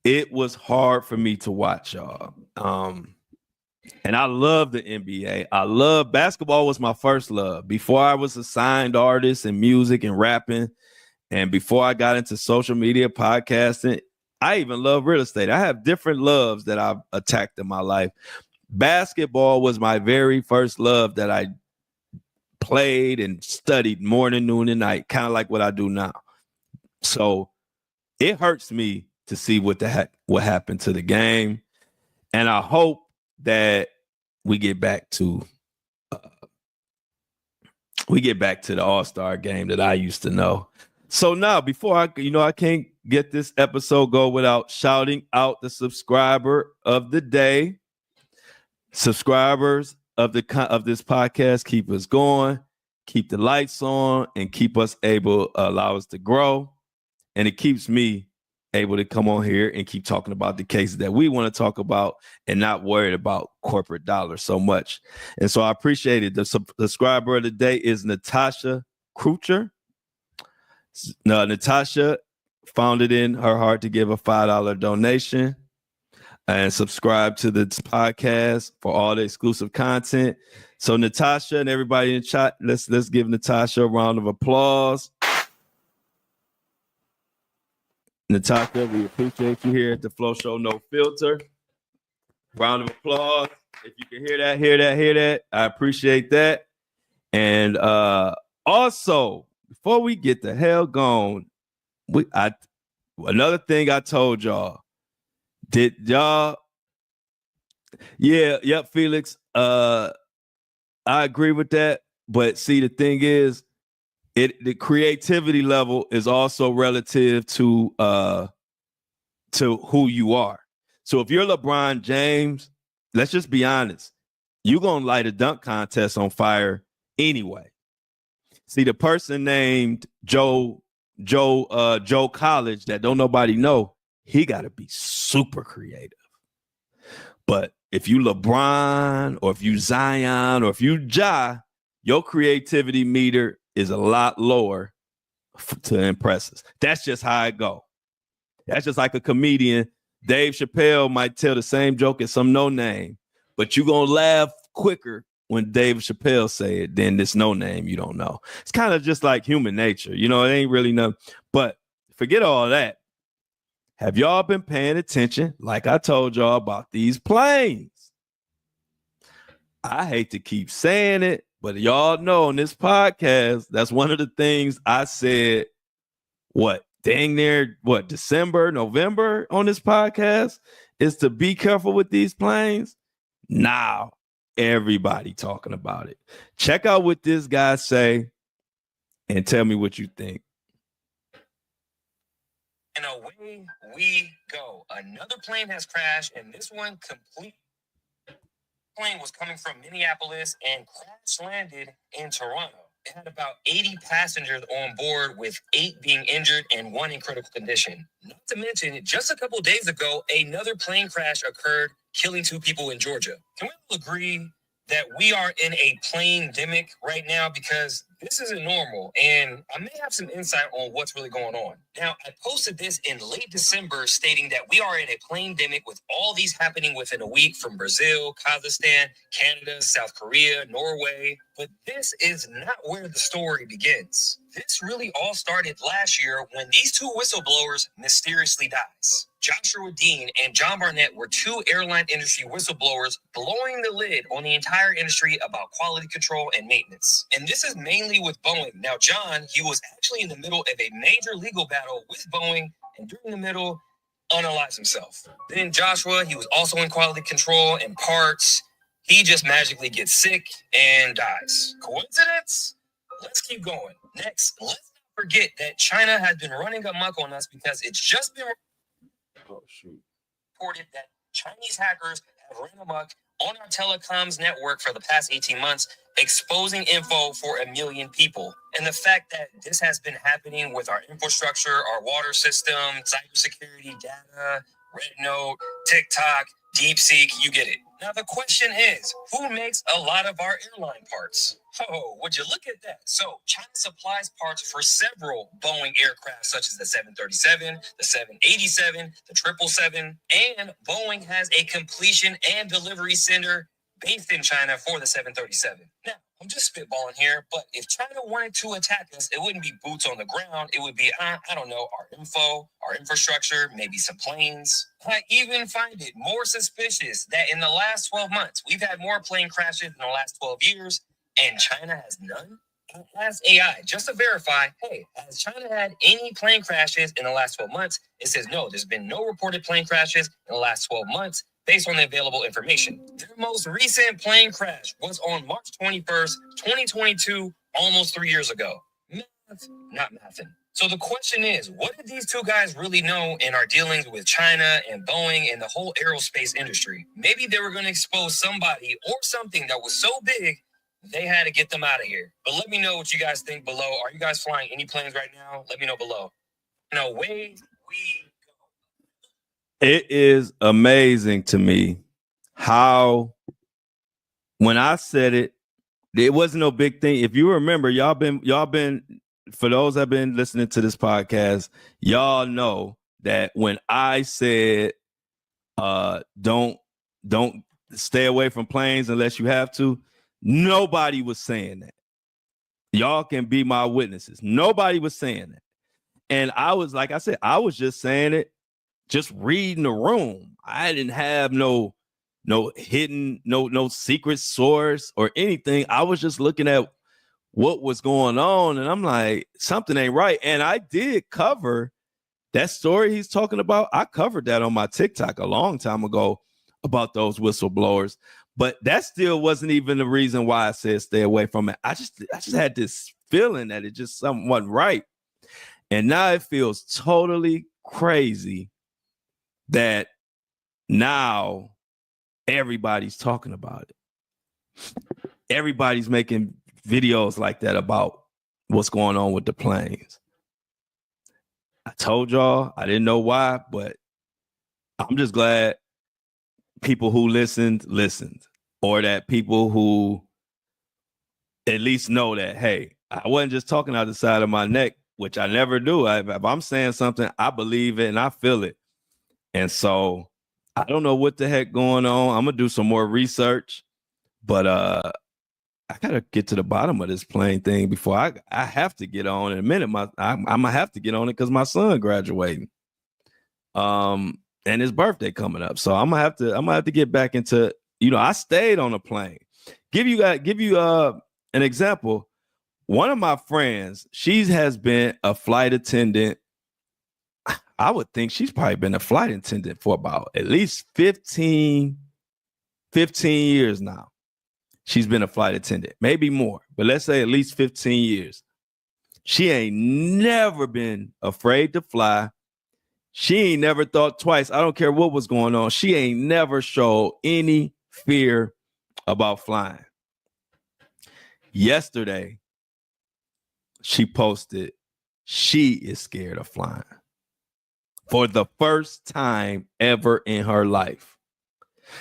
It was hard for me to watch, y'all. And I love the NBA. I love basketball was my first love. Before I was a signed artist in music and rapping, and before I got into social media, podcasting, I even love real estate. I have different loves that I've attacked in my life. Basketball was my very first love that I played and studied morning, noon, and night, kind of like what I do now. So it hurts me to see what happened to the game. And I hope that we get back to the All-Star game that I used to know. So now, before I can't get this episode go without shouting out the subscriber of the day. Subscribers of this podcast keep us going, keep the lights on, and keep us allow us to grow. And it keeps me able to come on here and keep talking about the cases that we want to talk about and not worried about corporate dollars so much. And so I appreciate it. The subscriber of the day is Natasha Krucher. Natasha found it in her heart to give a $5 donation. and subscribe to the podcast for all the exclusive content. So Natasha and everybody in the chat, let's give Natasha a round of applause. Natasha, we appreciate you here at the Flow Show No Filter. Round of applause. If you can hear that. I appreciate that. And also, before we get the hell going, another thing I told y'all. Did y'all? Yeah, yep, Felix. I agree with that. But see, the thing is, the creativity level is also relative to who you are. So if you're LeBron James, let's just be honest, you're gonna light a dunk contest on fire anyway. See, the person named Joe College that don't nobody know, he got to be super creative. But if you LeBron or if you Zion or if you Ja, your creativity meter is a lot lower to impress us. That's just how it go. That's just like a comedian. Dave Chappelle might tell the same joke as some no name, but you gonna laugh quicker when Dave Chappelle say it than this no name you don't know. It's kind of just like human nature. You know, it ain't really nothing. But forget all that. Have y'all been paying attention, like I told y'all, about these planes? I hate to keep saying it, but y'all know on this podcast, that's one of the things I said, December, November on this podcast, is to be careful with these planes. Now, everybody talking about it. Check out what this guy say and tell me what you think. And away we go. Another plane has crashed, and this one complete plane was coming from Minneapolis and crash landed in Toronto. It had about 80 passengers on board, with 8 being injured and 1 in critical condition. Not to mention, just a couple days ago, another plane crash occurred, killing 2 people in Georgia. Can we all agree that we are in a plane-demic right now? Because this isn't normal, and I may have some insight on what's really going on. Now, I posted this in late December stating that we are in a plane-demic with all these happening within a week from Brazil, Kazakhstan, Canada, South Korea, Norway. But this is not where the story begins. This really all started last year when these 2 whistleblowers mysteriously dies. Joshua Dean and John Barnett were 2 airline industry whistleblowers blowing the lid on the entire industry about quality control and maintenance. And this is mainly with Boeing. Now, John, he was actually in the middle of a major legal battle with Boeing, and during the middle, unalived himself. Then Joshua, he was also in quality control and parts. He just magically gets sick and dies. Coincidence? Let's keep going. Next, let's not forget that China has been running amok on us because it's just been reported that Chinese hackers have run amok on our telecoms network for the past 18 months, exposing info for 1 million people. And the fact that this has been happening with our infrastructure, our water system, cybersecurity, data, Red Note, TikTok, DeepSeek, you get it. Now the question is, who makes a lot of our airline parts? Oh, would you look at that? So China supplies parts for several Boeing aircraft, such as the 737, the 787, the 777, and Boeing has a completion and delivery center based in China for the 737. Now, I'm just spitballing here, but if China wanted to attack us, it wouldn't be boots on the ground. It would be, I don't know, our info, our infrastructure, maybe some planes. I even find it more suspicious that in the last 12 months, we've had more plane crashes in the last 12 years, and China has none? Ask AI just to verify, hey, has China had any plane crashes in the last 12 months? It says no, there's been no reported plane crashes in the last 12 months based on the available information. Their most recent plane crash was on March 21st, 2022, almost 3 years ago. Math, not mathin'. So the question is, what did these 2 guys really know in our dealings with China and Boeing and the whole aerospace industry? Maybe they were going to expose somebody or something that was so big they had to get them out of here. But let me know what you guys think below. Are you guys flying any planes right now? Let me know below. No way we go. It is amazing to me how, when I said it, it wasn't no big thing. If you remember, y'all been, for those that have been listening to this podcast, y'all know that when I said Don't stay away from planes unless you have to. Nobody was saying that. Y'all can be my witnesses. Nobody was saying that. And I was, like I said, I was just saying it, just reading the room. I didn't have no hidden, no secret source or anything. I was just looking at what was going on, and I'm like, something ain't right. And I did cover that story he's talking about. I covered that on my TikTok a long time ago about those whistleblowers, but that still wasn't even the reason why I said stay away from it. I just had this feeling that it just something wasn't right. And now it feels totally crazy that now everybody's talking about it. Everybody's making videos like that about what's going on with the planes. I told y'all I didn't know why, but I'm just glad people who listened, or that people who at least know that, hey, I wasn't just talking out the side of my neck, which I never do. If I'm saying something, I believe it and I feel it. And so I don't know what the heck going on. I'm going to do some more research, but I got to get to the bottom of this plane thing before I have to get on in a minute. I'm going to have to get on it because my son graduating. And his birthday coming up. So I'm gonna have to get back into, I stayed on a plane. Give you an example. One of my friends, she has been a flight attendant. I would think she's probably been a flight attendant for about at least 15 years now. She's been a flight attendant, maybe more, but let's say at least 15 years. She ain't never been afraid to fly. She ain't never thought twice. I don't care what was going on. She ain't never showed any fear about flying. Yesterday, she posted she is scared of flying for the first time ever in her life.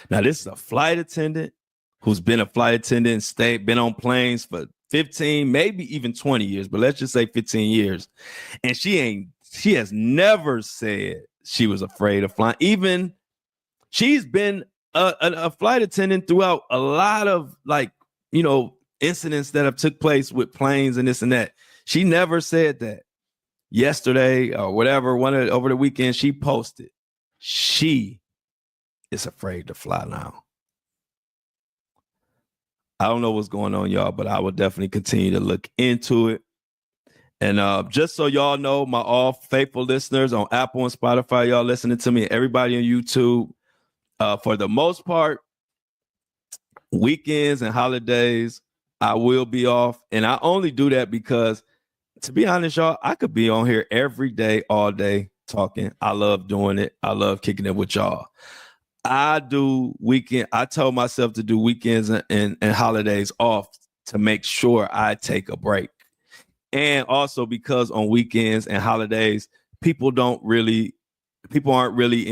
Now, this is a flight attendant who's been a flight attendant and been on planes for 15, maybe even 20 years, but let's just say 15 years. And she has never said she was afraid of flying. Even she's been a flight attendant throughout a lot of incidents that have took place with planes and this and that. She never said that. Yesterday or whatever, over the weekend, she posted she is afraid to fly now. I don't know what's going on, y'all, but I will definitely continue to look into it. And just so y'all know, my all faithful listeners on Apple and Spotify, y'all listening to me, everybody on YouTube, for the most part, weekends and holidays, I will be off. And I only do that because, to be honest, y'all, I could be on here every day, all day talking. I love doing it. I love kicking it with y'all. I told myself to do weekends and holidays off to make sure I take a break. And also because on weekends and holidays, people aren't really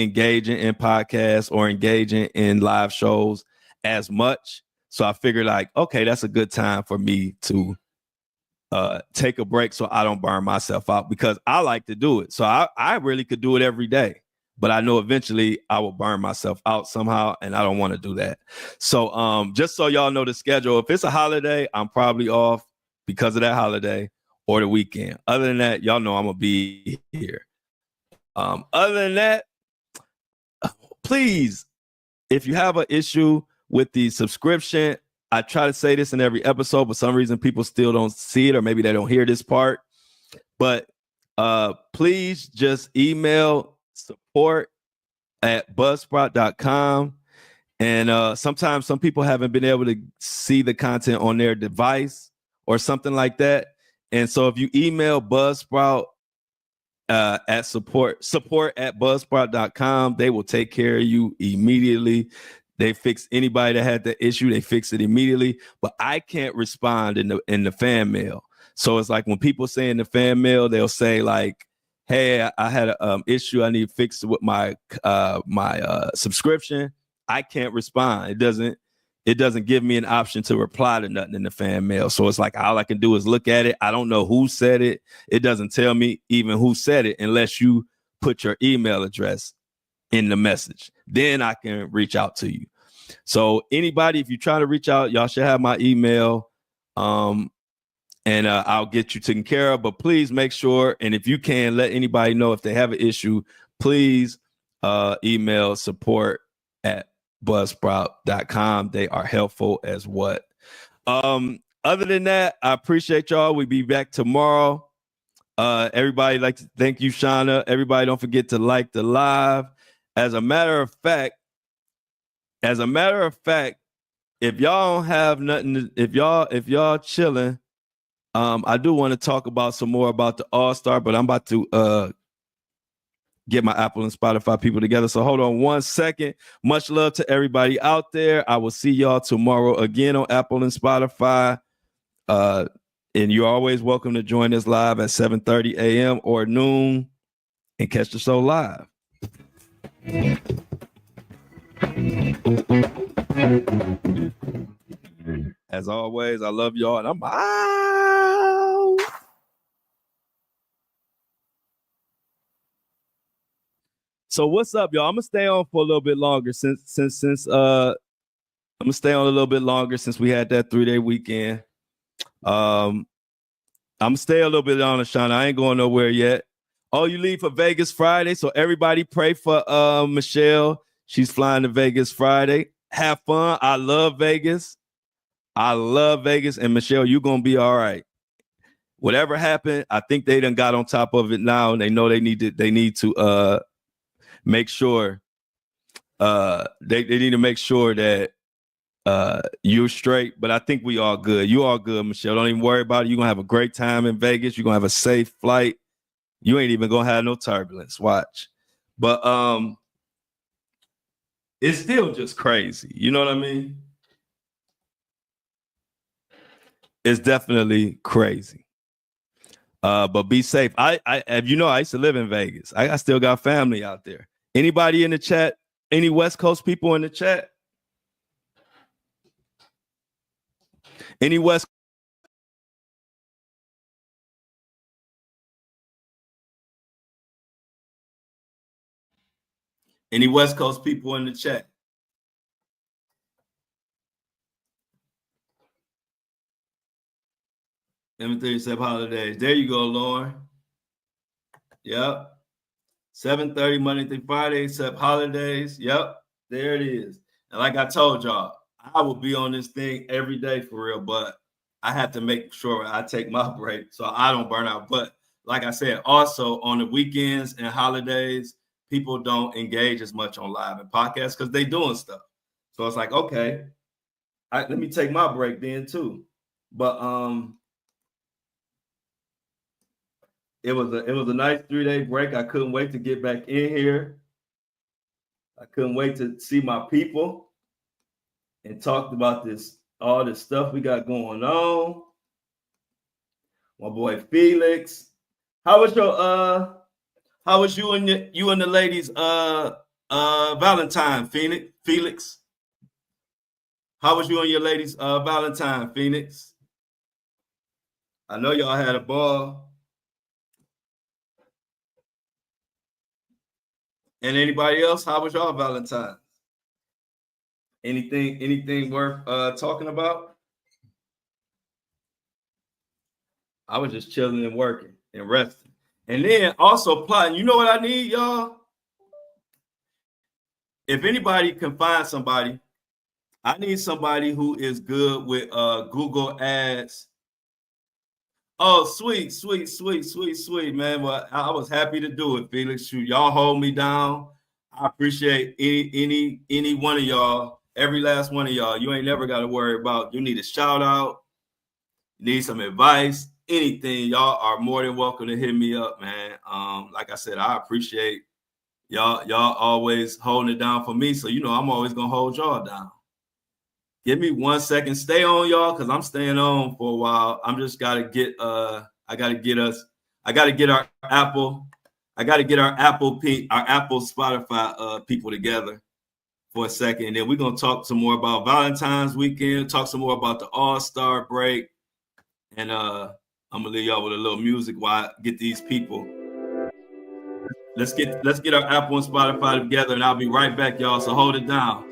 engaging in podcasts or engaging in live shows as much. So I figured okay, that's a good time for me to take a break so I don't burn myself out, because I like to do it. So I really could do it every day, but I know eventually I will burn myself out somehow, and I don't want to do that. So just so y'all know the schedule, if it's a holiday, I'm probably off because of that holiday or the weekend. Other than that, y'all know I'm going to be here. Other than that, please, if you have an issue with the subscription, I try to say this in every episode, but for some reason people still don't see it, or maybe they don't hear this part. But please just email support@buzzsprout.com. And sometimes some people haven't been able to see the content on their device or something like that. And so if you email Buzzsprout at support@buzzsprout.com, they will take care of you immediately. They fix anybody that had the issue. They fix it immediately. But I can't respond in the fan mail. So it's like when people say in the fan mail, they'll say like, hey, I had an issue. I need to fix it with my subscription. I can't respond. It doesn't give me an option to reply to nothing in the fan mail. So it's like all I can do is look at it. I don't know who said it. It doesn't tell me even who said it unless you put your email address in the message. then I can reach out to you. So anybody, if you try to reach out, y'all should have my email. And I'll get you taken care of. But please make sure, and if you can, let anybody know if they have an issue, please email support@buzzsprout.com. They are helpful as what. Other than that, I appreciate y'all. We'll be back tomorrow. Everybody, like to thank you, Shauna. Everybody, don't forget to like the live. As a matter of fact, if y'all don't have nothing, if y'all chilling, I do want to talk about some more about the All-Star, but I'm about to get my Apple and Spotify people together. So hold on one second. Much love to everybody out there. I will see y'all tomorrow again on Apple and Spotify. And you're always welcome to join us live at 7:30 a.m. or noon and catch the show live. As always, I love y'all, and I'm out. So what's up, y'all? I'm gonna stay on for a little bit longer since I'm gonna stay on a little bit longer since we had that 3-day weekend. I'm gonna stay a little bit on, Shauna. I ain't going nowhere yet. Oh, you leave for Vegas Friday, so everybody pray for Michelle. She's flying to Vegas Friday. Have fun. I love Vegas. And Michelle, you're gonna be all right. Whatever happened, I think they done got on top of it now, and they know they need to make sure they need to make sure that you're straight. But I think we all good. You all good, Michelle. Don't even worry about it. You're gonna have a great time in Vegas. You're gonna have a safe flight. You ain't even gonna have no turbulence. Watch. But it's still just crazy. You know what I mean? It's definitely crazy. But be safe. I used to live in Vegas. I still got family out there. Anybody in the chat? Any West Coast people in the chat? Any West Coast people in the chat? Let me tell you some holidays. There you go, Lauren. Yep. 7:30 Monday through Friday, except holidays. Yep. There it is. And like I told y'all, I will be on this thing every day for real, but I have to make sure I take my break so I don't burn out. But like I said, also on the weekends and holidays, people don't engage as much on live and podcasts because they doing stuff. So it's like, okay, let me take my break then too. But it was a nice 3-day break. I couldn't wait to get back in here. I couldn't wait to see my people and talk about all this stuff we got going on. My boy Felix. How was you and the ladies Valentine, Felix? How was you and your ladies Valentine, Phoenix? I know y'all had a ball. And anybody else? How was y'all Valentine? Anything worth talking about? I was just chilling and working and resting. And then also plotting. You know what I need, y'all? If anybody can find somebody, I need somebody who is good with Google Ads. Oh, sweet, man. Well, I was happy to do it, Felix. Shoot, y'all hold me down. I appreciate any one of y'all, every last one of y'all. You ain't never got to worry about. You need a shout out, need some advice, anything. Y'all are more than welcome to hit me up, man. Like I said, I appreciate y'all always holding it down for me. So I'm always gonna hold y'all down. Give me 1 second. Stay on, y'all, because I'm staying on for a while. I'm just gotta get our Apple Spotify people together for a second. And then we're gonna talk some more about Valentine's weekend, talk some more about the All-Star break. And I'm gonna leave y'all with a little music while I get these people Let's get our Apple and Spotify together, and I'll be right back, y'all. So hold it down.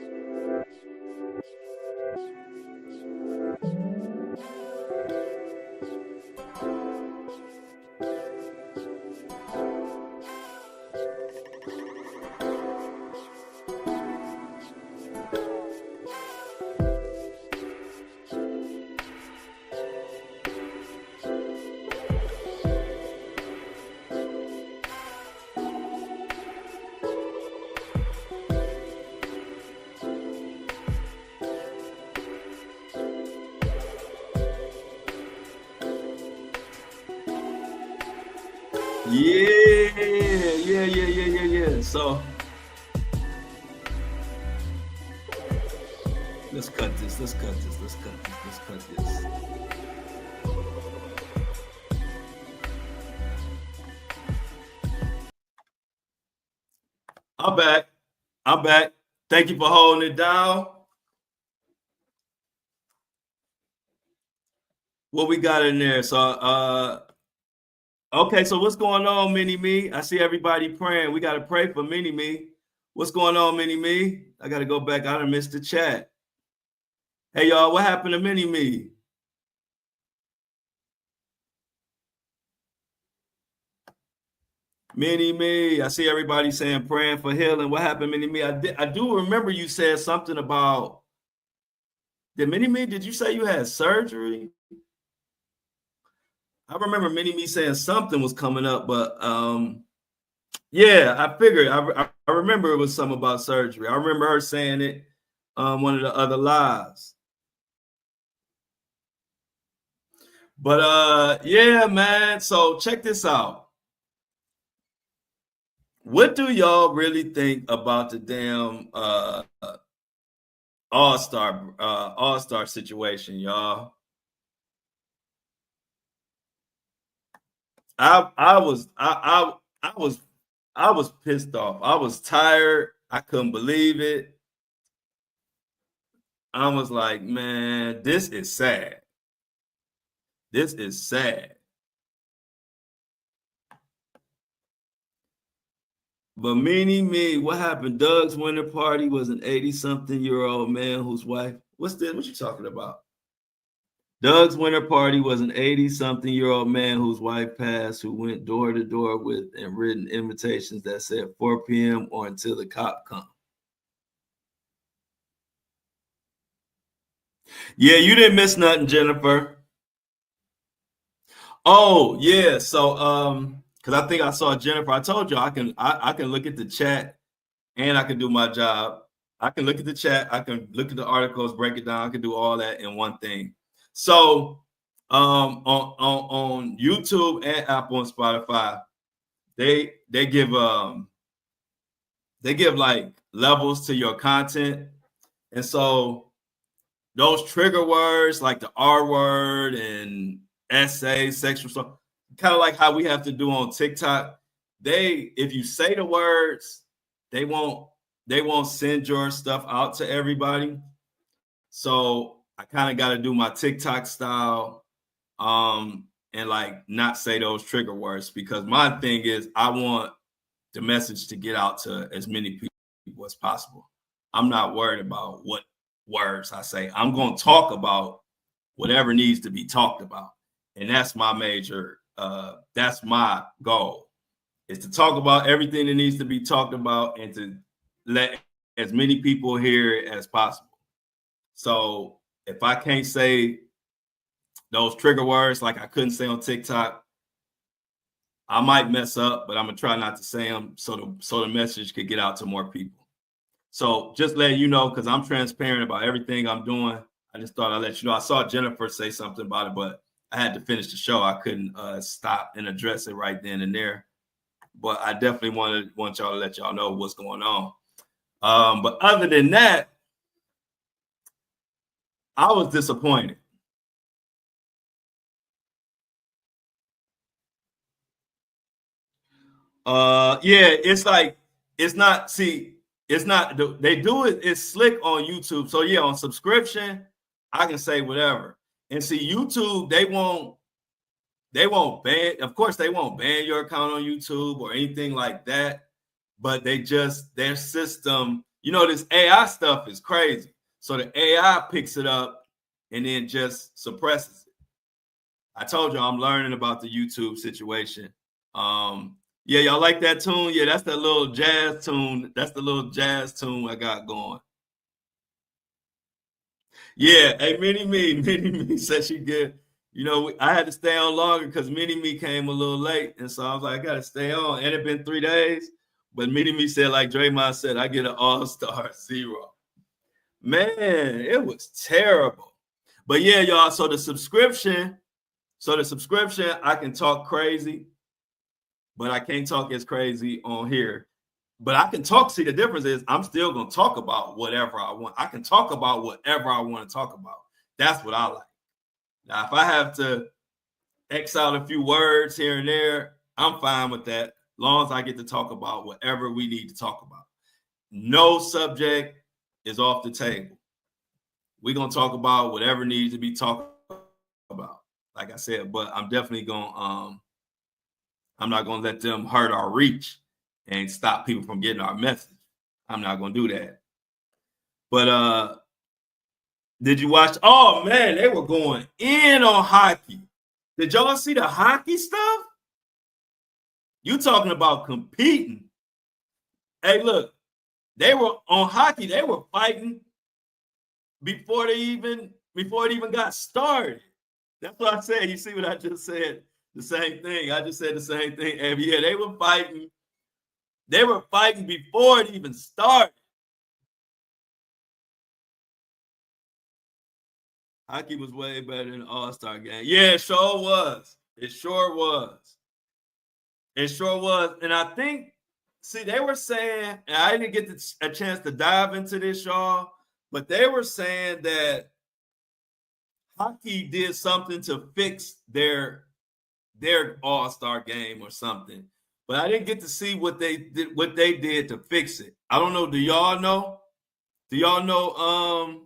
Yeah. So let's cut this. I'm back. Thank you for holding it down. What we got in there? So okay, so what's going on, Mini Me? I see everybody praying. We got to pray for Mini Me. What's going on, Mini Me? I got to go back. I done missed the chat. Hey, y'all, what happened to Mini Me? Mini Me, I see everybody saying praying for healing. What happened, Mini Me? I do remember you said something about. Mini Me, did you say you had surgery? I remember Mini Me saying something was coming up, but yeah, I figured. I remember it was something about surgery. I remember her saying it one of the other lives. But yeah, man. So check this out. What do y'all really think about the damn all-star situation, y'all? I was pissed off. I was tired. I couldn't believe it. I was like, man, this is sad. This is sad. But me, what happened? Doug's winter party was an 80-something-year-old man whose wife. What's this? What you talking about? Doug's winter party was an 80-something-year-old man whose wife passed, who went door to door with and written invitations that said 4 p.m. or until the cop come. Yeah, you didn't miss nothing, Jennifer. Oh, yeah. So because I think I saw Jennifer. I told you I can look at the chat and I can do my job. I can look at the chat, I can look at the articles, break it down, I can do all that in one thing. So on YouTube and Apple and Spotify, they give like levels to your content. And so those trigger words like the R word and essay, sexual stuff, kind of like how we have to do on TikTok. If you say the words, they won't send your stuff out to everybody. So I kind of got to do my TikTok style and like not say those trigger words, because my thing is I want the message to get out to as many people as possible. I'm not worried about what words I say. I'm going to talk about whatever needs to be talked about. And that's my major, that's my goal, is to talk about everything that needs to be talked about and to let as many people hear it as possible. So if I can't say those trigger words like I couldn't say on TikTok, I might mess up, but I'm gonna try not to say them so the message could get out to more people. So just letting you know, because I'm transparent about everything I'm doing. I just thought I'd let you know. I saw Jennifer say something about it, but I had to finish the show. I couldn't stop and address it right then and there. But I definitely want y'all to let y'all know what's going on. But other than that, I was disappointed. Yeah, it's like, it's not, see, it's not, they do it, it's slick on YouTube. So yeah, on subscription, I can say whatever. And see, YouTube, they won't they won't ban. Of course, they won't ban your account on YouTube or anything like that. But they just their system. You know, this AI stuff is crazy. So the AI picks it up and then just suppresses it. I told you I'm learning about the YouTube situation. Yeah, y'all like that tune? Yeah, that's that little jazz tune. That's the little jazz tune I got going. Yeah, hey, Mini Me said she good. You know, I had to stay on longer because Mini Me came a little late, and so I was like, I gotta stay on. And it been 3 days, but Mini Me said, like Draymond said, I get an all-star 0. Man, it was terrible. But yeah, y'all. So the subscription, I can talk crazy, but I can't talk as crazy on here. But I can talk. See, the difference is I'm still gonna talk about whatever I want. I can talk about whatever I want to talk about. That's what I like. Now, if I have to X out a few words here and there, I'm fine with that. As long as I get to talk about whatever we need to talk about. No subject is off the table. We're gonna talk about whatever needs to be talked about. Like I said, but I'm definitely gonna I'm not gonna let them hurt our reach and stop people from getting our message. I'm not gonna do that. But did you watch? Oh man, they were going in on hockey. Did y'all see the hockey stuff? You talking about competing? Hey, look, they were on hockey. They were fighting before it even got started. That's what I said. You see what I just said? The same thing. I just said the same thing. And yeah, they were fighting. They were fighting before it even started. Hockey was way better than the All-Star game. Yeah, it sure was. It sure was. It sure was. And I think, see, they were saying, and I didn't get a chance to dive into this, y'all, but they were saying that hockey did something to fix their All-Star game or something. But I didn't get to see what they did to fix it. I don't know. Do y'all know? Do y'all know?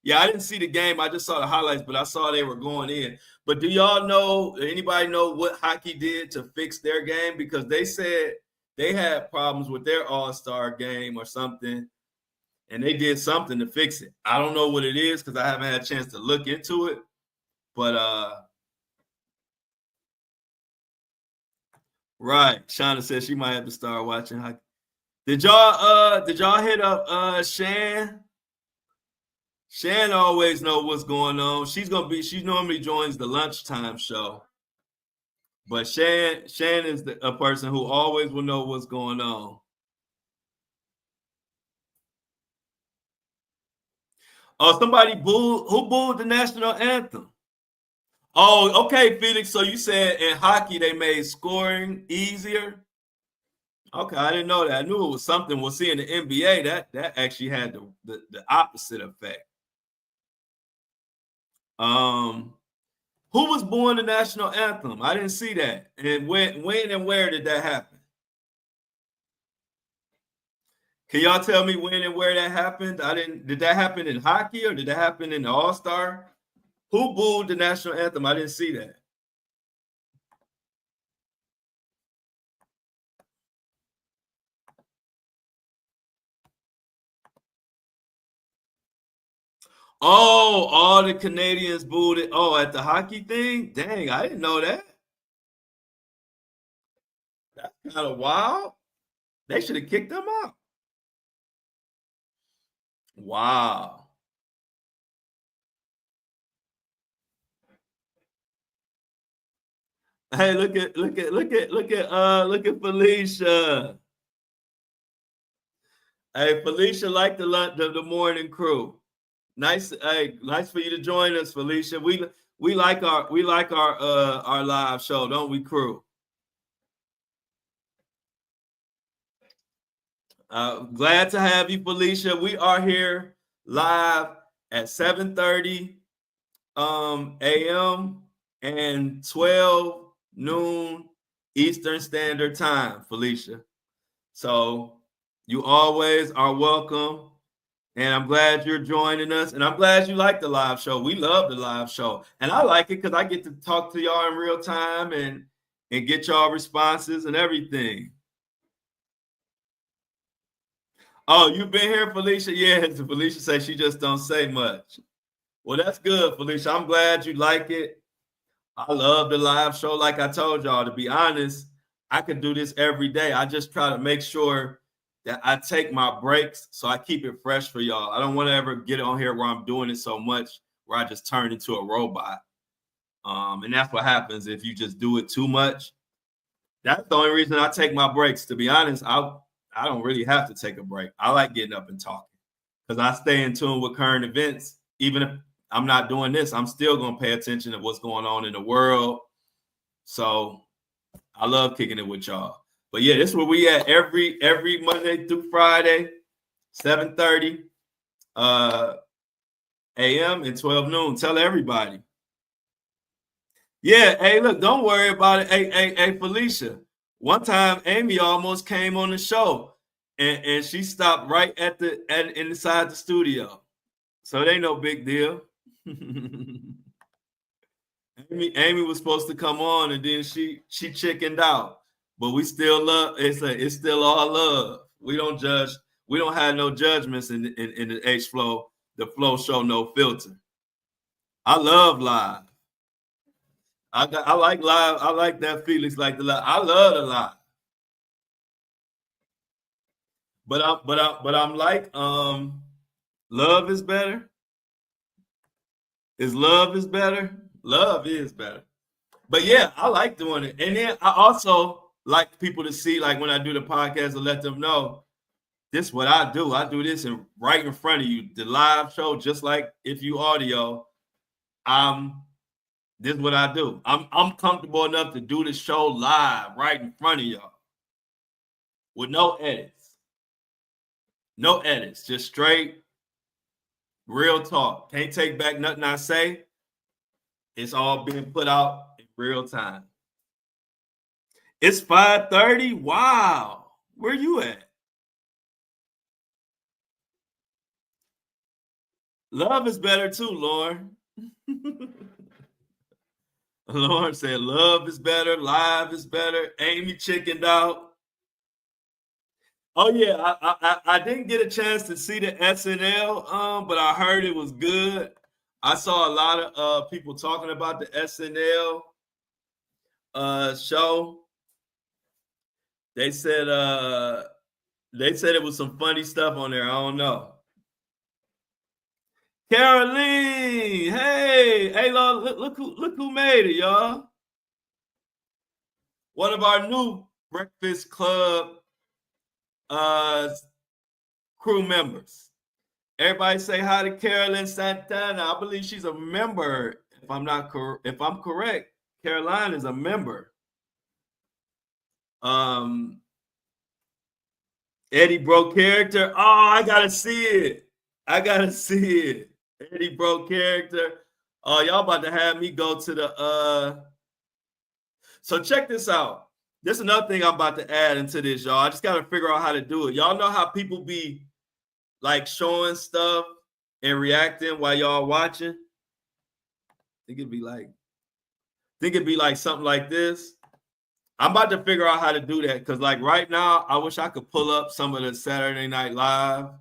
Yeah, I didn't see the game. I just saw the highlights, but I saw they were going in. But do y'all know, anybody know what hockey did to fix their game? Because they said they had problems with their All-Star game or something, and they did something to fix it. I don't know what it is because I haven't had a chance to look into it. But right. Shauna says she might have to start watching hockey. Did y'all hit up Shan? Shan always know what's going on. She normally joins the lunchtime show. But Shan is a person who always will know what's going on. Oh, somebody booed the national anthem. Oh, okay, Felix. So you said in hockey they made scoring easier? Okay, I didn't know that. I knew it was something. We'll see in the NBA that actually had the opposite effect. Who was born the national anthem? I didn't see that. And when and where did that happen? Can y'all tell me when and where that happened? Did that happen in hockey or did that happen in the All-Star? Who booed the national anthem? I didn't see that. Oh, all the Canadians booed it. Oh, at the hockey thing? Dang, I didn't know that. That's kind of wild. They should have kicked them out. Wow. Hey, look at Felicia. Hey, Felicia, like the morning crew. Nice, hey, nice for you to join us, Felicia. We like our live show, don't we, crew? Glad to have you, Felicia. We are here live at 7:30 a.m. and 12 noon Eastern Standard Time, Felicia. So you always are welcome And I'm glad you're joining us. And I'm glad you like the live show. We love the live show. And I like it because I get to talk to y'all in real time and get y'all responses and everything. Oh, you've been here, Felicia? Yeah, Felicia says she just don't say much. Well, that's good, Felicia. I'm glad you like it. I love the live show. Like I told y'all, to be honest, I could do this every day. I just try to make sure that I take my breaks so I keep it fresh for y'all. I don't want to ever get on here where I'm doing it so much where I just turn into a robot. And that's what happens if you just do it too much. That's the only reason I take my breaks. To be honest, I don't really have to take a break. I like getting up and talking because I stay in tune with current events. Even if I'm not doing this, I'm still going to pay attention to what's going on in the world. So I love kicking it with y'all. But yeah, this is where we at every Monday through Friday, 7:30 a.m. and 12 noon. Tell everybody. Yeah, hey, look, don't worry about it. Hey, Felicia. One time, Amy almost came on the show, and she stopped right inside the studio. So it ain't no big deal. Amy was supposed to come on, and then she chickened out. But we still love. It's still all love. We don't judge. We don't have no judgments in the H Flow. The Flow Show, no filter. I love live. I like live. I like that Felix like the live. I love the live. But I'm like love is better. Love is better? Love is better. But yeah, I like doing it. And then I also like people to see, like when I do the podcast, to let them know this is what I do. I do this right in front of you. The live show, just like if you audio, this is what I do. I'm comfortable enough to do the show live right in front of y'all with no edits. No edits, just straight real talk. Can't take back nothing I say. It's all being put out in real time. It's 5:30. Wow. Where you at? Love is better too, Lauren. Lauren said love is better, live is better. Amy chickened out. Oh yeah, I didn't get a chance to see the SNL, but I heard it was good. I saw a lot of people talking about the SNL show. They said it was some funny stuff on there. I don't know. Caroline, hey, look who made it, y'all. One of our new Breakfast Club crew members. Everybody say hi to Carolyn Santana. I believe she's a member. If I'm correct, Caroline is a member. Eddie broke character. Oh, I gotta see it. Eddie broke character. Oh, y'all about to have me go to the So check this out. This is another thing I'm about to add into this, y'all. I just gotta figure out how to do it. Y'all know how people be like showing stuff and reacting while y'all watching? Think it'd be like something like this. I'm about to figure out how to do that because, like, right now, I wish I could pull up some of the Saturday Night Live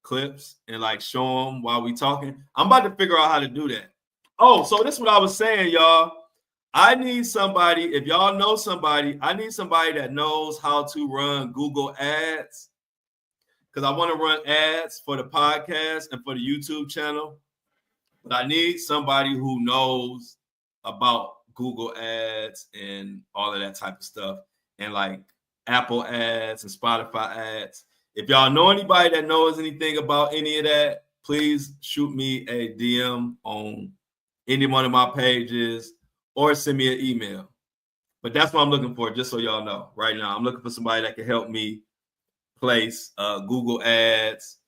clips and like show them while we talking. I'm about to figure out how to do that. Oh, so this is what I was saying, y'all. I need somebody. If y'all know somebody, I need somebody that knows how to run Google Ads because I want to run ads for the podcast and for the YouTube channel. But I need somebody who knows about Google ads and all of that type of stuff and like Apple ads and Spotify ads. If y'all know anybody that knows anything about any of that, please shoot me a DM on any one of my pages or send me an email. But that's what I'm looking for, just so y'all know right now. I'm looking for somebody that can help me place Google ads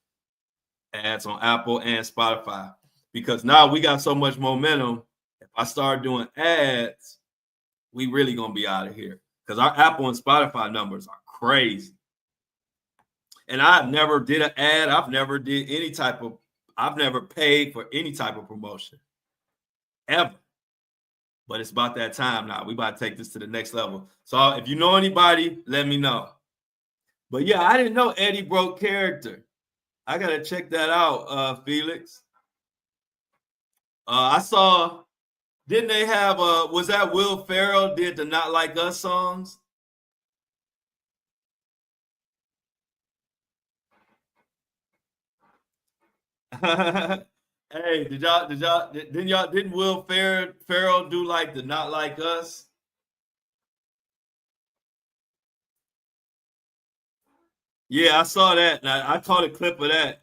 on Apple and Spotify. Because now we got so much momentum. If I start doing ads, we really gonna be out of here. Because our Apple and Spotify numbers are crazy. And I never did an ad. I've never paid for any type of promotion ever. But it's about that time now. We about to take this to the next level. So if you know anybody, let me know. But yeah, I didn't know Eddie broke character. I gotta check that out, Felix. I saw. Didn't they have? Was that Will Ferrell did the "Not Like Us" songs? Hey, didn't Will Ferrell do like the "Not Like Us"? Yeah, I saw that. And I caught a clip of that.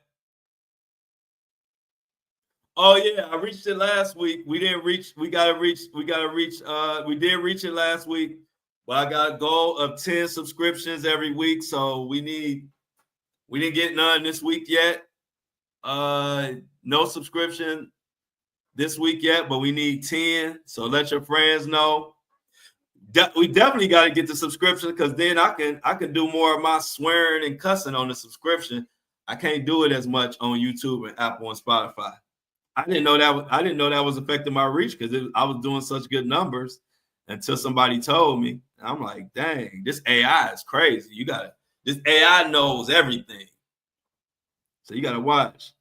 Oh yeah, I reached it last week. We didn't reach. We gotta reach. We gotta reach. We did reach it last week, but I got a goal of 10 subscriptions every week. So we didn't get none this week yet. No subscription this week yet, but we need 10. So let your friends know. We definitely got to get the subscription because then I can do more of my swearing and cussing on the subscription. I can't do it as much on YouTube and Apple and Spotify. I didn't know that was affecting my reach because I was doing such good numbers until somebody told me. I'm like, dang, this AI is crazy. This AI knows everything. So you gotta watch.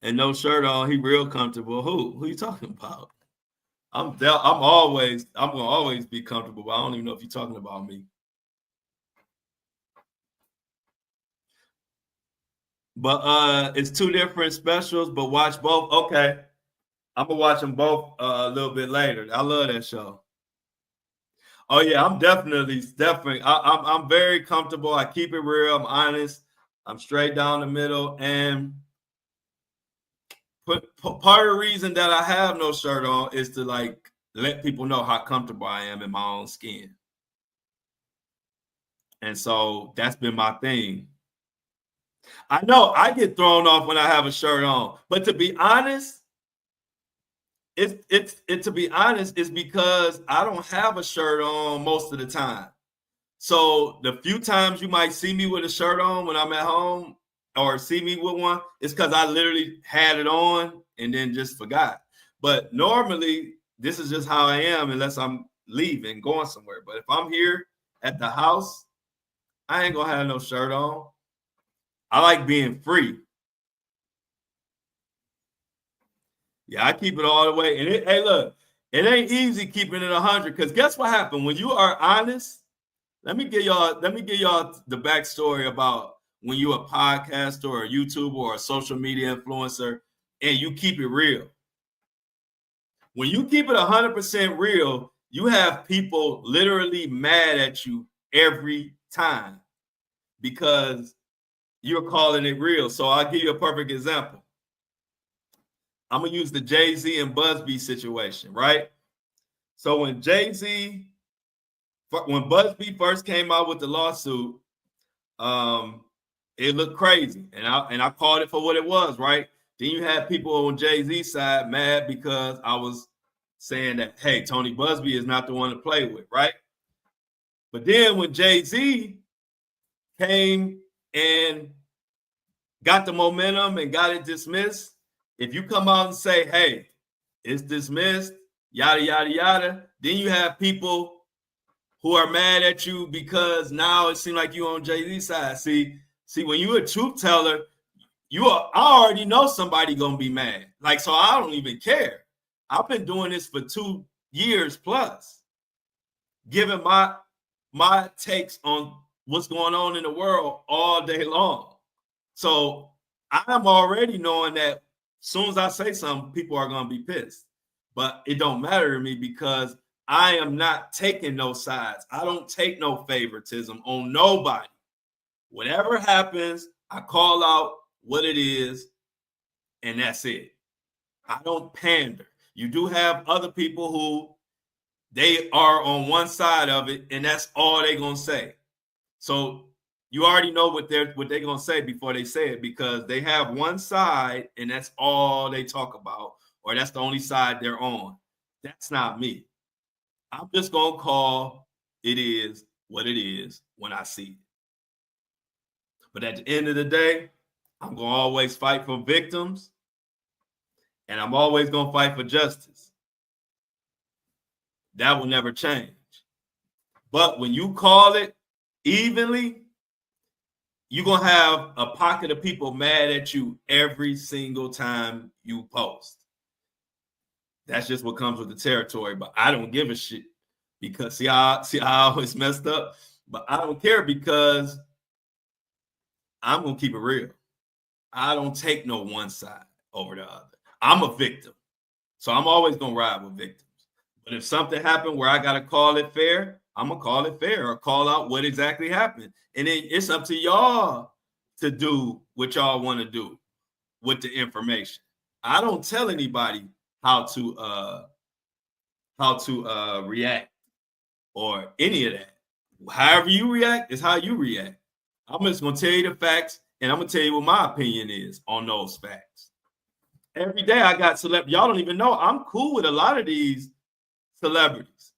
And no shirt on, he real comfortable. Who you talking about? I'm gonna always be comfortable, but I don't even know if you're talking about me. But it's two different specials, but watch both. Okay. I'm gonna watch them both a little bit later. I love that show. Oh yeah, I'm definitely. I'm very comfortable. I keep it real. I'm honest. I'm straight down the middle, and part of the reason that I have no shirt on is to like let people know how comfortable I am in my own skin, and so that's been my thing. I know I get thrown off when I have a shirt on, but to be honest, to be honest, it's because I don't have a shirt on most of the time. So the few times you might see me with a shirt on when I'm at home or see me with one, it's because I literally had it on and then just forgot. But normally, this is just how I am unless I'm leaving, going somewhere. But if I'm here at the house, I ain't gonna have no shirt on. I like being free. Yeah, I keep it all the way. And hey, look, it ain't easy keeping it 100 because guess what happened when you are honest. Let me give y'all the backstory about when you're a podcaster or a YouTuber or a social media influencer and you keep it real. When you keep it 100% real, you have people literally mad at you every time because you're calling it real. So I'll give you a perfect example. I'm gonna use the Jay-Z and Buzbee situation, right? So when Buzbee first came out with the lawsuit, it looked crazy, and I called it for what it was, right? Then you had people on Jay-Z's side mad because I was saying that, hey, Tony Buzbee is not the one to play with, right? But then when Jay-Z came and got the momentum and got it dismissed, if you come out and say, hey, it's dismissed, yada, yada, yada, then you have people who are mad at you because now it seems like you on Jay-Z's side. See, when you're a truth teller, I already know somebody gonna be mad. Like, so I don't even care. I've been doing this for 2 years plus, giving my takes on what's going on in the world all day long. So I'm already knowing that as soon as I say something, people are gonna be pissed. But it don't matter to me because I am not taking no sides. I don't take no favoritism on nobody. Whatever happens, I call out what it is, and that's it. I don't pander. You do have other people who they are on one side of it, and that's all they're gonna say. So you already know what they're gonna say before they say it because they have one side, and that's all they talk about, or that's the only side they're on. That's not me. I'm just gonna call it is what it is when I see it. But at the end of the day, I'm going to always fight for victims, and I'm always going to fight for justice. That will never change. But when you call it evenly, you're going to have a pocket of people mad at you every single time you post. That's just what comes with the territory. But I don't give a shit because see how I always messed up? But I don't care because I'm going to keep it real. I don't take no one side over the other. I'm a victim. So I'm always going to ride with victims. But if something happened where I got to call it fair, I'm going to call it fair or call out what exactly happened. And then it's up to y'all to do what y'all want to do with the information. I don't tell anybody how to react or any of that. However you react is how you react. I'm just going to tell you the facts, and I'm going to tell you what my opinion is on those facts. Every day I got celebrities. Y'all don't even know. I'm cool with a lot of these celebrities.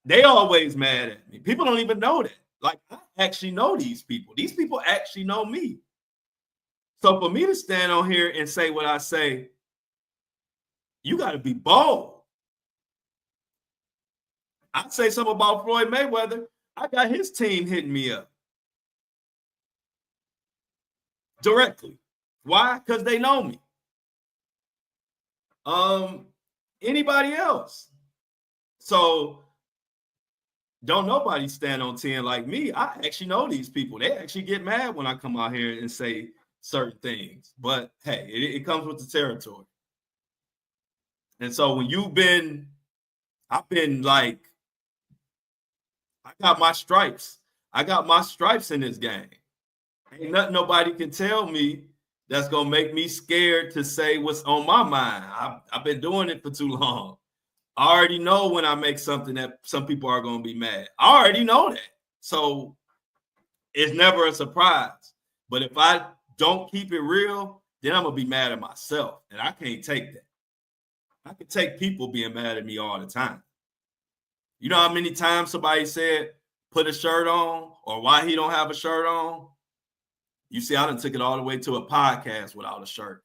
They always mad at me. People don't even know that. Like, I actually know these people. These people actually know me. So for me to stand on here and say what I say, you got to be bold. I say something about Floyd Mayweather. I got his team hitting me up directly. Why? Because they know me. Anybody else? So don't nobody stand on 10 like me. I actually know these people. They actually get mad when I come out here and say certain things. But hey, it comes with the territory. And so when I've been like, I got my stripes. I got my stripes in this game. Ain't nothing nobody can tell me that's going to make me scared to say what's on my mind. I've been doing it for too long. I already know when I make something that some people are going to be mad. I already know that. So it's never a surprise. But if I don't keep it real, then I'm going to be mad at myself. And I can't take that. I can take people being mad at me all the time. You know how many times somebody said, put a shirt on, or why he don't have a shirt on? You see, I done took it all the way to a podcast without a shirt.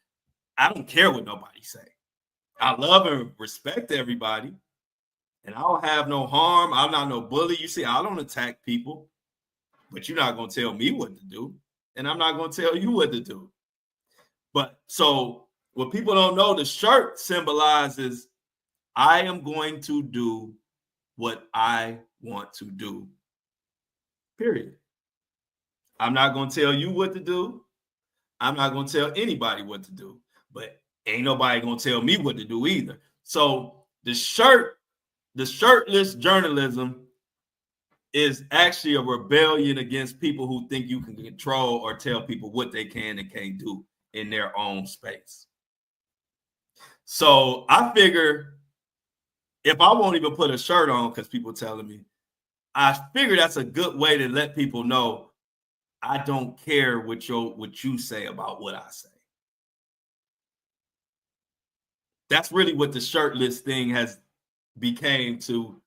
I don't care what nobody say. I love and respect everybody, and I don't have no harm. I'm not no bully. You see, I don't attack people, but you're not going to tell me what to do, and I'm not going to tell you what to do. But so what people don't know, the shirt symbolizes I am going to do what I want to do, period. I'm not going to tell you what to do. I'm not going to tell anybody what to do, but ain't nobody going to tell me what to do either. So the shirtless journalism is actually a rebellion against people who think you can control or tell people what they can and can't do in their own space. So I figure if I won't even put a shirt on because people telling me, I figure that's a good way to let people know I don't care what you say about what I say. That's really what the shirtless thing has became to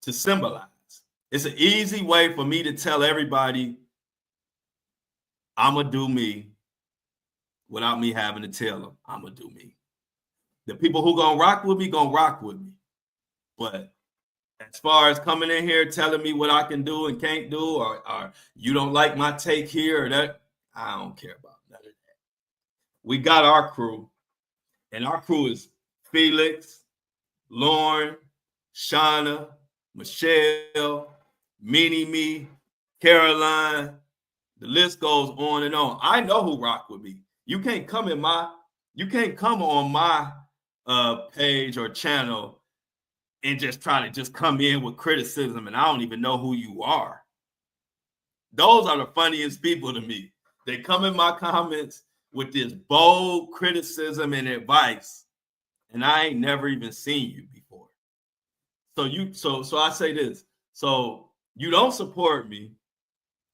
symbolize. It's an easy way for me to tell everybody I'm going to do me without me having to tell them I'm going to do me. The people who going to rock with me, going to rock with me. But as far as coming in here telling me what I can do and can't do, or you don't like my take here or that, I don't care about none of that. We got our crew, and our crew is Felix, Lauren, Shauna, Michelle, Meanie Me, Caroline. The list goes on and on. I know who rock with me. You can't come on my page or channel and just try to just come in with criticism, and I don't even know who you are. Those are the funniest people to me. They come in my comments with this bold criticism and advice, and I ain't never even seen you before. So I say this. So you don't support me.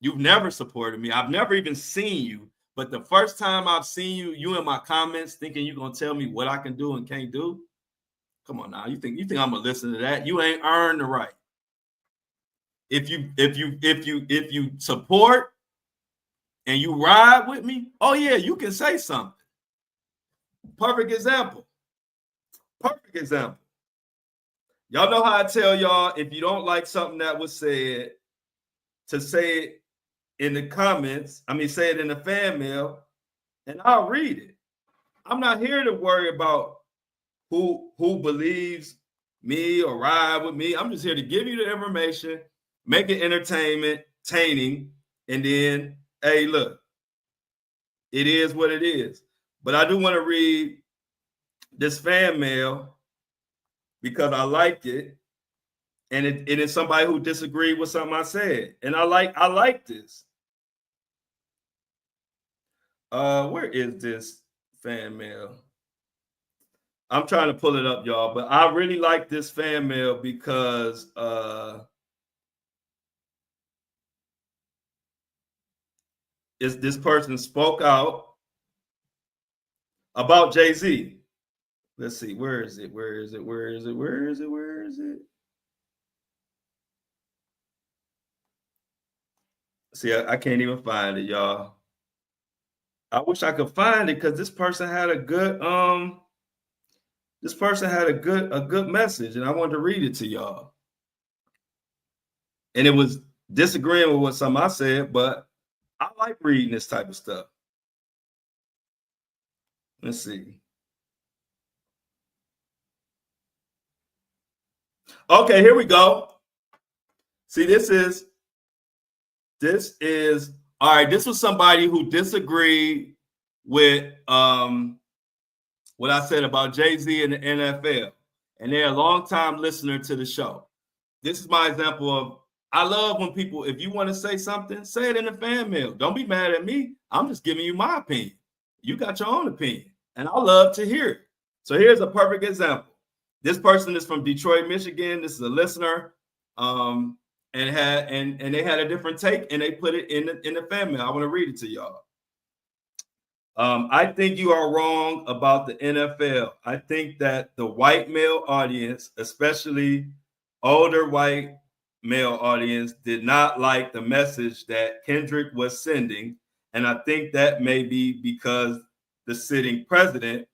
You've never supported me. I've never even seen you. But the first time I've seen you, you in my comments thinking you're gonna tell me what I can do and can't do. Come on now. You think I'm gonna listen to that? You ain't earned the right. If you support and you ride with me, oh yeah, you can say something. Perfect example. Perfect example. Y'all know how I tell y'all, if you don't like something that was said, to say it in the comments, say it in the fan mail, and I'll read it. I'm not here to worry about who believes me or ride with me. I'm just here to give you the information, make it entertaining, and then, hey, look, it is what it is. But I do want to read this fan mail because I liked it, and it is somebody who disagreed with something I said, and I like this. Where is this fan mail? I'm trying to pull it up, y'all, but I really like this fan mail because this person spoke out about Jay-Z. Let's see, where is it? See, I can't even find it, y'all. I wish I could find it because this person had a good message, and I wanted to read it to y'all. And it was disagreeing with what something I said, but I like reading this type of stuff. Let's see. Okay, here we go. See, this is all right. This was somebody who disagreed with what I said about Jay-Z and the NFL, and they're a long-time listener to the show. This is my example of, I love when people, if you want to say something, say it in the fan mail. Don't be mad at me. I'm just giving you my opinion. You got your own opinion, and I love to hear it. So here's a perfect example. This person is from Detroit, Michigan. This is a listener, and they had a different take, and they put it in the fan mail. I want to read it to y'all. I think you are wrong about the NFL. I think that the white male audience, especially older white male audience, did not like the message that Kendrick was sending. And I think that may be because the sitting president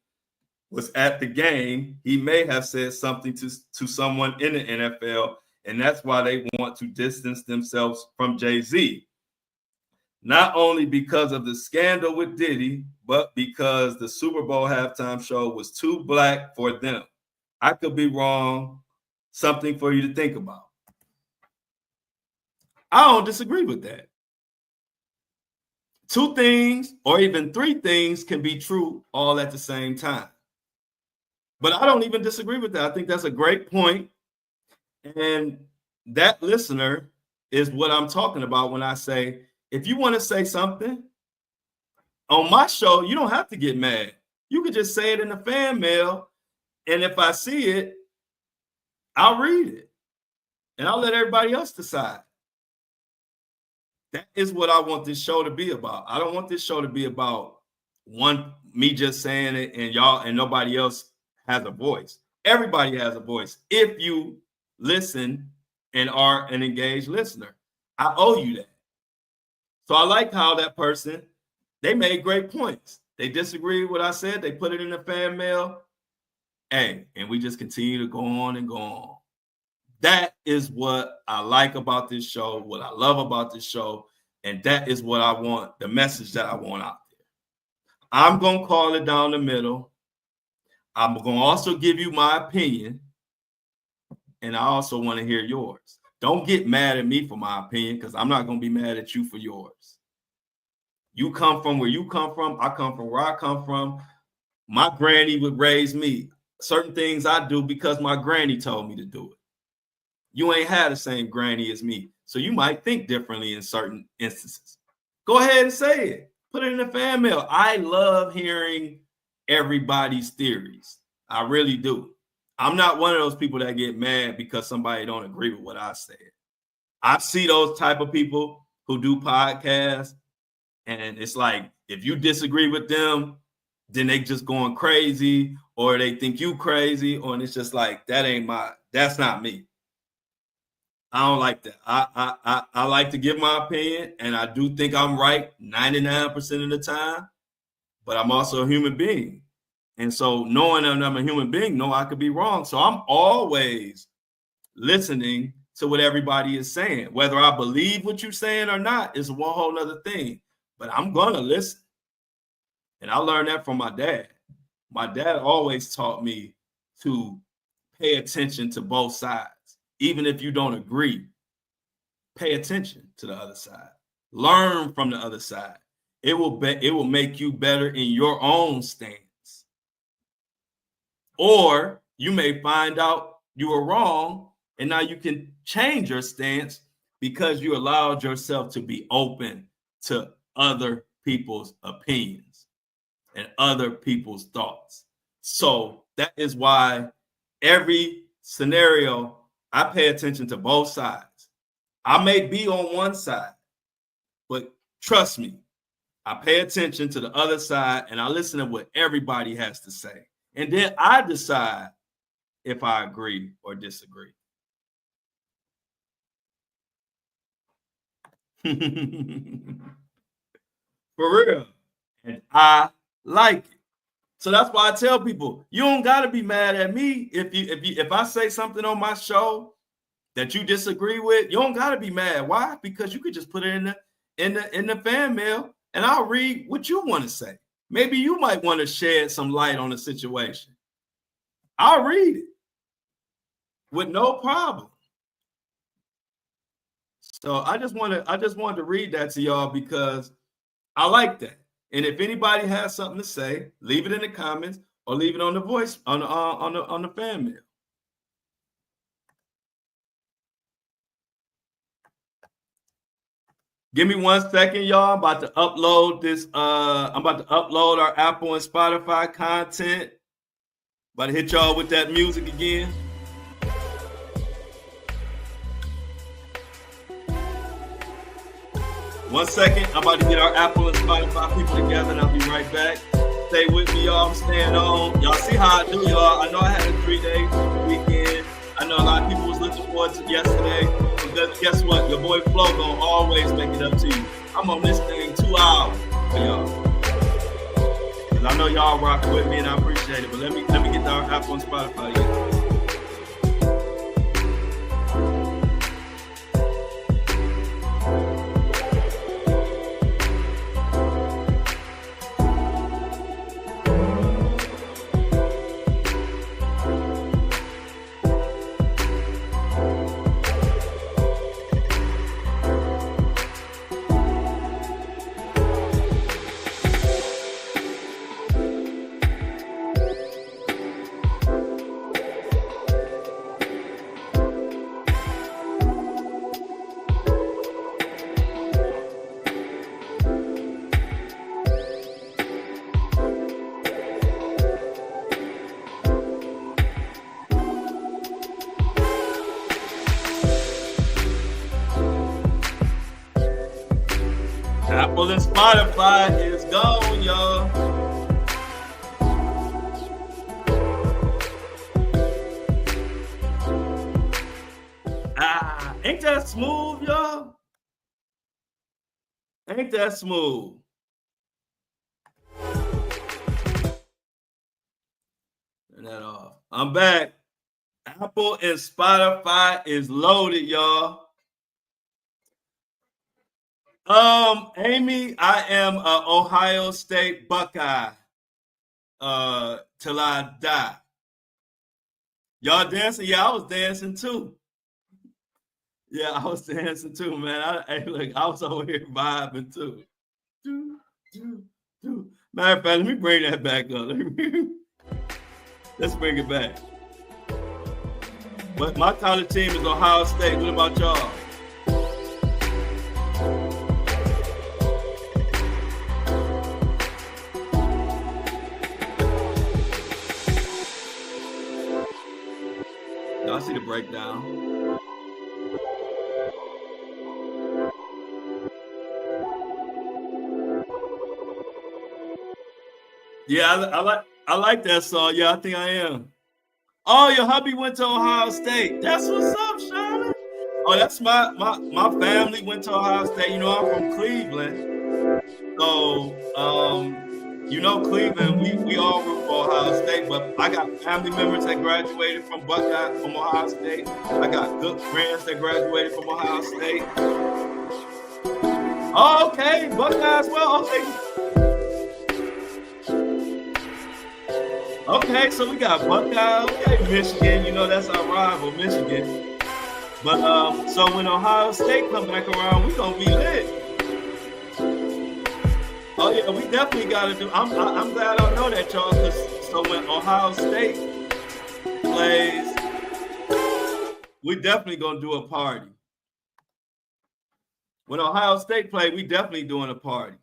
was at the game. He may have said something to someone in the NFL, and that's why they want to distance themselves from Jay-Z. Not only because of the scandal with Diddy, but because the Super Bowl halftime show was too black for them. I could be wrong. Something for you to think about. I don't disagree with that. Two things or even three things can be true all at the same time. But I don't even disagree with that. I think that's a great point. And that listener is what I'm talking about when I say, if you want to say something on my show, you don't have to get mad. You could just say it in the fan mail. And if I see it, I'll read it. And I'll let everybody else decide. That is what I want this show to be about. I don't want this show to be about me just saying it and y'all and nobody else has a voice. Everybody has a voice if you listen and are an engaged listener. I owe you that. So I like how that person, they made great points. They disagreed with what I said. They put it in the fan mail. Hey, and we just continue to go on and go on. That is what I like about this show, what I love about this show, and that is what I want, the message that I want out there. I'm going to call it down the middle. I'm going to also give you my opinion, and I also want to hear yours. Don't get mad at me for my opinion, because I'm not going to be mad at you for yours. You come from where you come from. I come from where I come from. My granny would raise me. Certain things I do because my granny told me to do it. You ain't had the same granny as me, so you might think differently in certain instances. Go ahead and say it. Put it in the fan mail. I love hearing everybody's theories. I really do. I'm not one of those people that get mad because somebody don't agree with what I said. I see those type of people who do podcasts, and it's like, if you disagree with them, then they just going crazy, or they think you crazy, or it's just like, that's not me. I don't like that. I like to give my opinion, and I do think I'm right 99% of the time, but I'm also a human being. And so knowing that I'm a human being, no, I could be wrong. So I'm always listening to what everybody is saying. Whether I believe what you're saying or not is one whole other thing, but I'm going to listen. And I learned that from my dad. My dad always taught me to pay attention to both sides. Even if you don't agree, pay attention to the other side. Learn from the other side. It will make you better in your own stance. Or you may find out you were wrong, and now you can change your stance because you allowed yourself to be open to other people's opinions and other people's thoughts. So that is why every scenario, I pay attention to both sides. I may be on one side, but trust me, I pay attention to the other side and I listen to what everybody has to say. And then I decide if I agree or disagree. For real. And I like it. So that's why I tell people, you don't got to be mad at me if I say something on my show that you disagree with. You don't got to be mad. Why? Because you could just put it in the fan mail and I'll read what you want to say. Maybe you might want to shed some light on the situation. I'll read it with no problem. So I just wanted to read that to y'all because I like that. And if anybody has something to say, leave it in the comments or leave it on the voice on the fan mail. Give me 1 second, y'all. I'm about to upload this. I'm about to upload our Apple and Spotify content. About to hit y'all with that music again. One second, I'm about to get our Apple and Spotify people together, and I'll be right back. Stay with me, y'all. I'm staying on. Y'all see how I do, y'all. I know I had a 3-day weekend. I know a lot of people was looking forward to yesterday. But guess what? Your boy Flo gonna always make it up to you. I'm on this thing 2 hours for y'all. Cause I know y'all rock with me, and I appreciate it. But let me get our Apple and Spotify together. Apple and Spotify is gone, y'all. Ain't that smooth, y'all? Ain't that smooth? Turn that off. I'm back. Apple and Spotify is loaded, y'all. Amy, I am an Ohio State Buckeye till I die. Y'all dancing? Yeah, I was dancing too. Yeah, I was dancing too, man. I was over here vibing too. Matter of fact, let me bring that back up. Let's bring it back. But my college team is Ohio State. What about y'all? Y'all see the breakdown. Yeah, I like that song. Yeah, I think I am. Oh, your hubby went to Ohio State. That's what's up, Shauna. Oh, that's my family went to Ohio State. You know, I'm from Cleveland. So, Cleveland, we all root for Ohio State, but I got family members that graduated from Ohio State. I got good friends that graduated from Ohio State. Oh, okay, Buckeyes. Well, okay. So we got Buckeye. Okay, Michigan. You know that's our rival, Michigan. But so when Ohio State come back around, we gonna be lit. Oh yeah, we definitely got to do. I'm glad I know that, y'all. Cause so when Ohio State plays, we definitely gonna do a party. When Ohio State play, we definitely doing a party.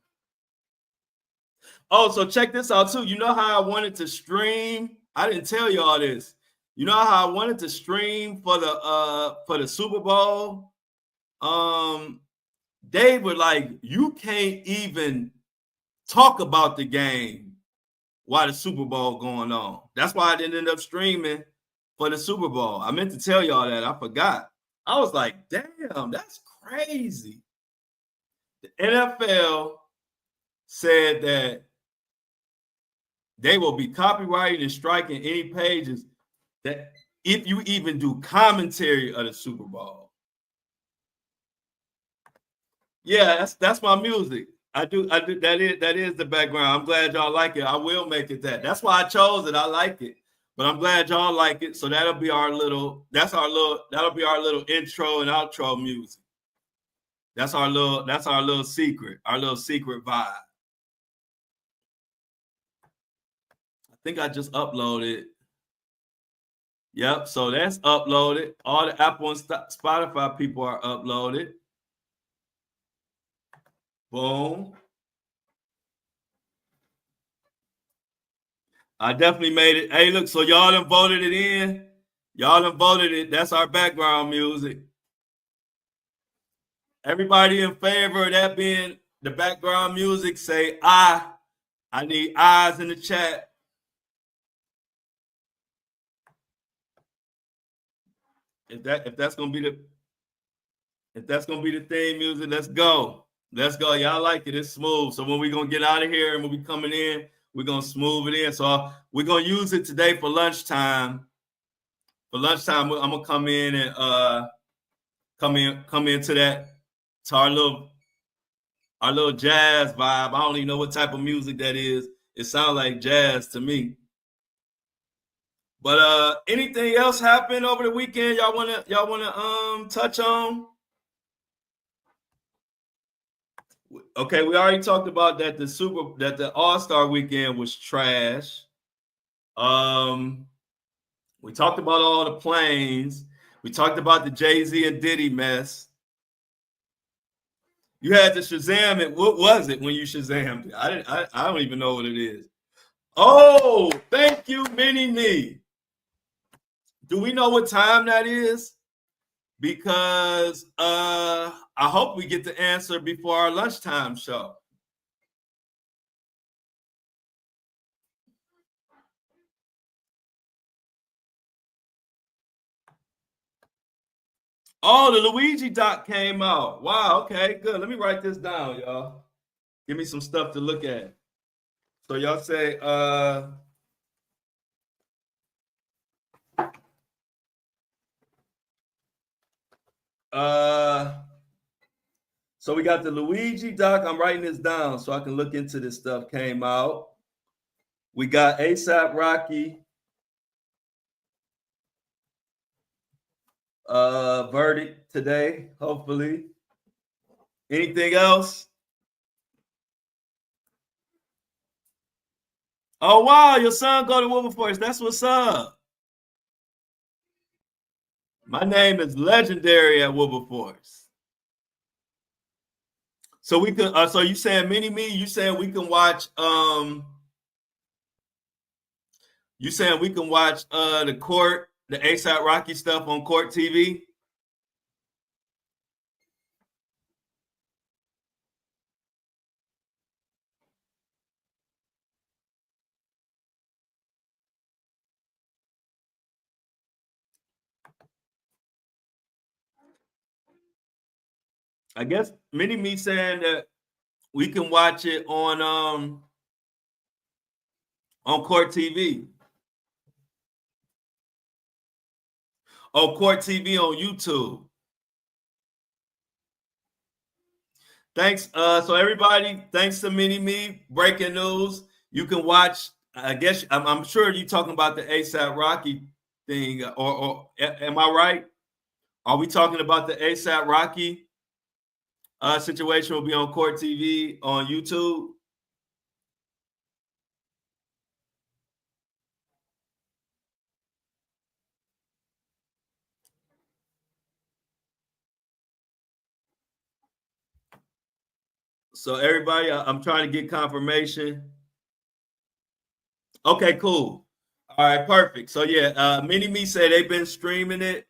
Oh, so check this out too. You know how I wanted to stream? I didn't tell you all this. You know how I wanted to stream for the Super Bowl? They were like, you can't even talk about the game while the Super Bowl going on. That's why I didn't end up streaming for the Super Bowl. I meant to tell y'all that. I forgot. I was like, damn, that's crazy. The NFL said that they will be copyrighting and striking any pages that if you even do commentary of the Super Bowl. Yeah, that's my music. I do that is the background. I'm glad y'all like it. I will make it that. That's why I chose it. I like it. But I'm glad y'all like it. So that'll be our little intro and outro music. That's our little secret vibe. I think I just uploaded. Yep, so that's uploaded. All the Apple and Spotify people are uploaded. Boom. I definitely made it. Hey, look, so y'all done voted it in. Y'all done voted it. That's our background music. Everybody in favor of that being the background music, say aye. I need eyes in the chat. If that's gonna be the theme music, let's go. Let's go. Y'all like it. It's smooth. So when we're gonna get out of here and when we coming in, we're gonna smooth it in. So we're gonna use it today for lunchtime. For lunchtime, I'm gonna come in and come into that to our little jazz vibe. I don't even know what type of music that is. It sounds like jazz to me. But anything else happened over the weekend y'all wanna touch on? Okay, we already talked about that the All-Star weekend was trash. We talked about all the planes. We talked about the Jay-Z and Diddy mess. You had to Shazam it. What was it when you Shazammed it? I don't even know what it is. Oh, thank you, Mini Me. Do we know what time that is? Because I hope we get the answer before our lunchtime show. Oh, the Luigi doc came out. Wow, okay, good. Let me write this down, y'all. Give me some stuff to look at. So y'all say so we got the Luigi doc. I'm writing this down so I can look into this stuff. Came out. We got ASAP Rocky verdict today, hopefully. Anything else? Oh wow, your son go to Wilberforce. That's what's up. My name is legendary at Wilberforce. So we could so you saying Mini Me, you saying we can watch you saying we can watch the ASAP Rocky stuff on Court TV? I guess Mini Me saying that we can watch it on Court TV. Oh, Court TV on YouTube. Thanks. So everybody, thanks to Mini Me. Breaking news. You can watch. I guess I'm sure you're talking about the ASAP Rocky thing, or am I right? Are we talking about the ASAP Rocky situation? Will be on Court TV on YouTube. So everybody, I'm trying to get confirmation. Okay, cool. All right, perfect. So yeah, Mini Me said they've been streaming it.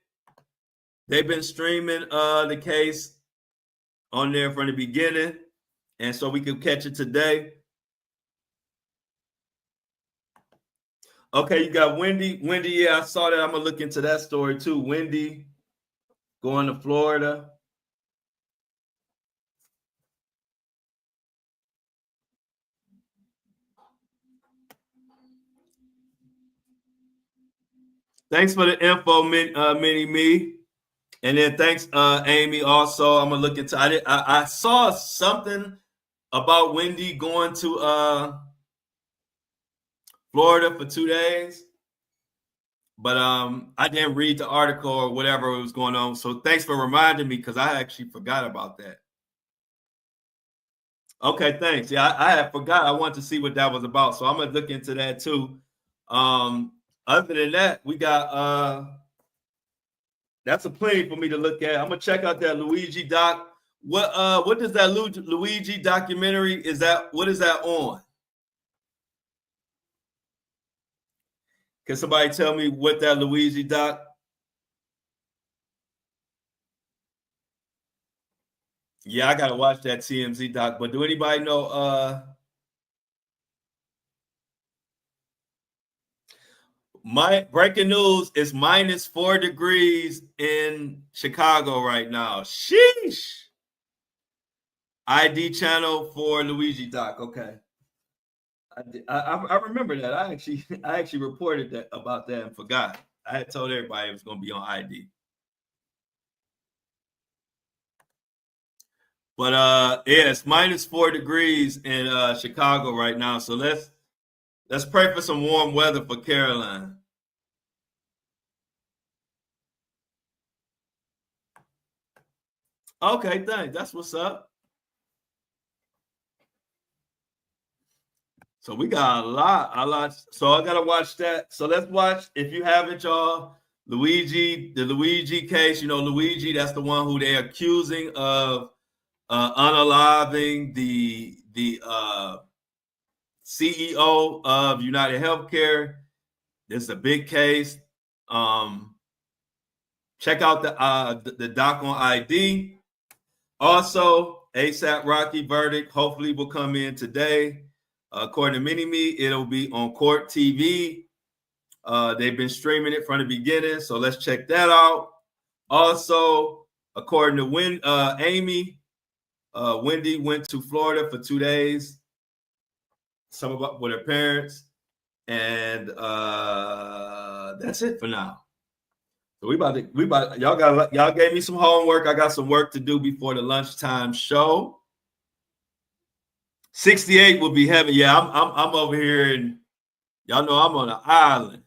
They've been streaming the case on there from the beginning, and so we could catch it today. Okay, you got Wendy. Wendy, yeah, I saw that. I'm gonna look into that story too. Wendy going to Florida. Thanks for the info, Mini Me. And then thanks, Amy. Also, I'm gonna look into. I saw something about Wendy going to Florida for 2 days, but I didn't read the article or whatever was going on. So thanks for reminding me because I actually forgot about that. Okay, thanks. Yeah, I had forgot. I wanted to see what that was about, so I'm gonna look into that too. Other than that, we got that's a plenty for me to look at. I'm gonna check out that Luigi doc. What does that Luigi documentary is that? What is that on? Can somebody tell me what that Luigi doc? Yeah, I gotta watch that TMZ doc. But do anybody know? My breaking news is -4 degrees in Chicago right now. Sheesh. ID channel for Luigi doc. Okay. I remember that. I actually reported that about that and forgot. I had told everybody it was going to be on ID. But yeah, it's -4 degrees in Chicago right now. So let's pray for some warm weather for Caroline. Okay, thanks. That's what's up. So we got a lot. So I gotta watch that. So let's watch. If you haven't, y'all, the Luigi case. You know, Luigi. That's the one who they're accusing of unaliving the CEO of United Healthcare. This is a big case. Check out the doc on ID. Also, ASAP Rocky verdict hopefully will come in today. According to Mini Me, it'll be on Court TV. They've been streaming it from the beginning, so let's check that out. Also, according to Amy, Wendy went to Florida for 2 days, some of with her parents, and that's it for now. So y'all gave me some homework. I got some work to do before the lunchtime show. 68 will be heavy. Yeah, I'm over here, and y'all know I'm on an island.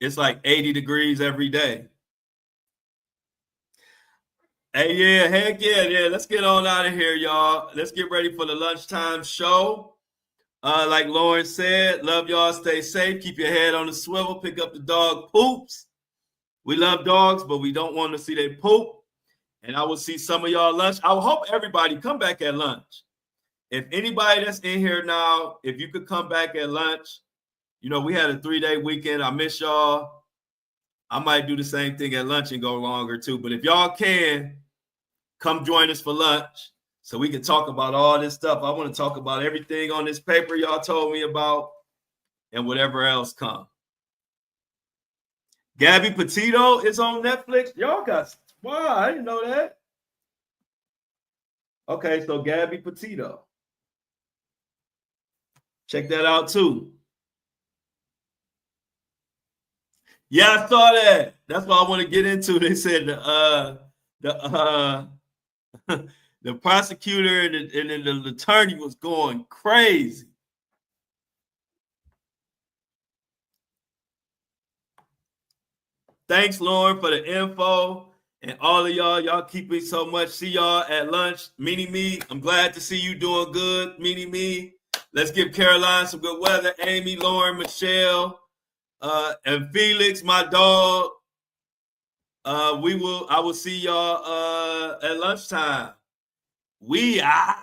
It's like 80 degrees every day. Hey, yeah, heck yeah. Let's get on out of here, y'all. Let's get ready for the lunchtime show. Like Lauren said, love y'all. Stay safe. Keep your head on the swivel. Pick up the dog poops. We love dogs, but we don't want to see they poop. And I will see some of y'all lunch. I will hope everybody come back at lunch. If anybody that's in here now, if you could come back at lunch, you know, we had a 3-day weekend. I miss y'all. I might do the same thing at lunch and go longer too. But if y'all can, come join us for lunch so we can talk about all this stuff. I want to talk about everything on this paper y'all told me about and whatever else come. Gabby Petito is on Netflix. Y'all got, wow, I didn't know that. Okay, so Gabby Petito. Check that out too. Yeah, I saw that. That's what I want to get into. They said the the prosecutor and the attorney was going crazy. Thanks, Lauren, for the info. And all of y'all keep it so much. See y'all at lunch. Meanie Me, I'm glad to see you doing good. Meanie Me. Let's give Caroline some good weather. Amy, Lauren, Michelle, and Felix, my dog. I will see y'all at lunchtime. We out.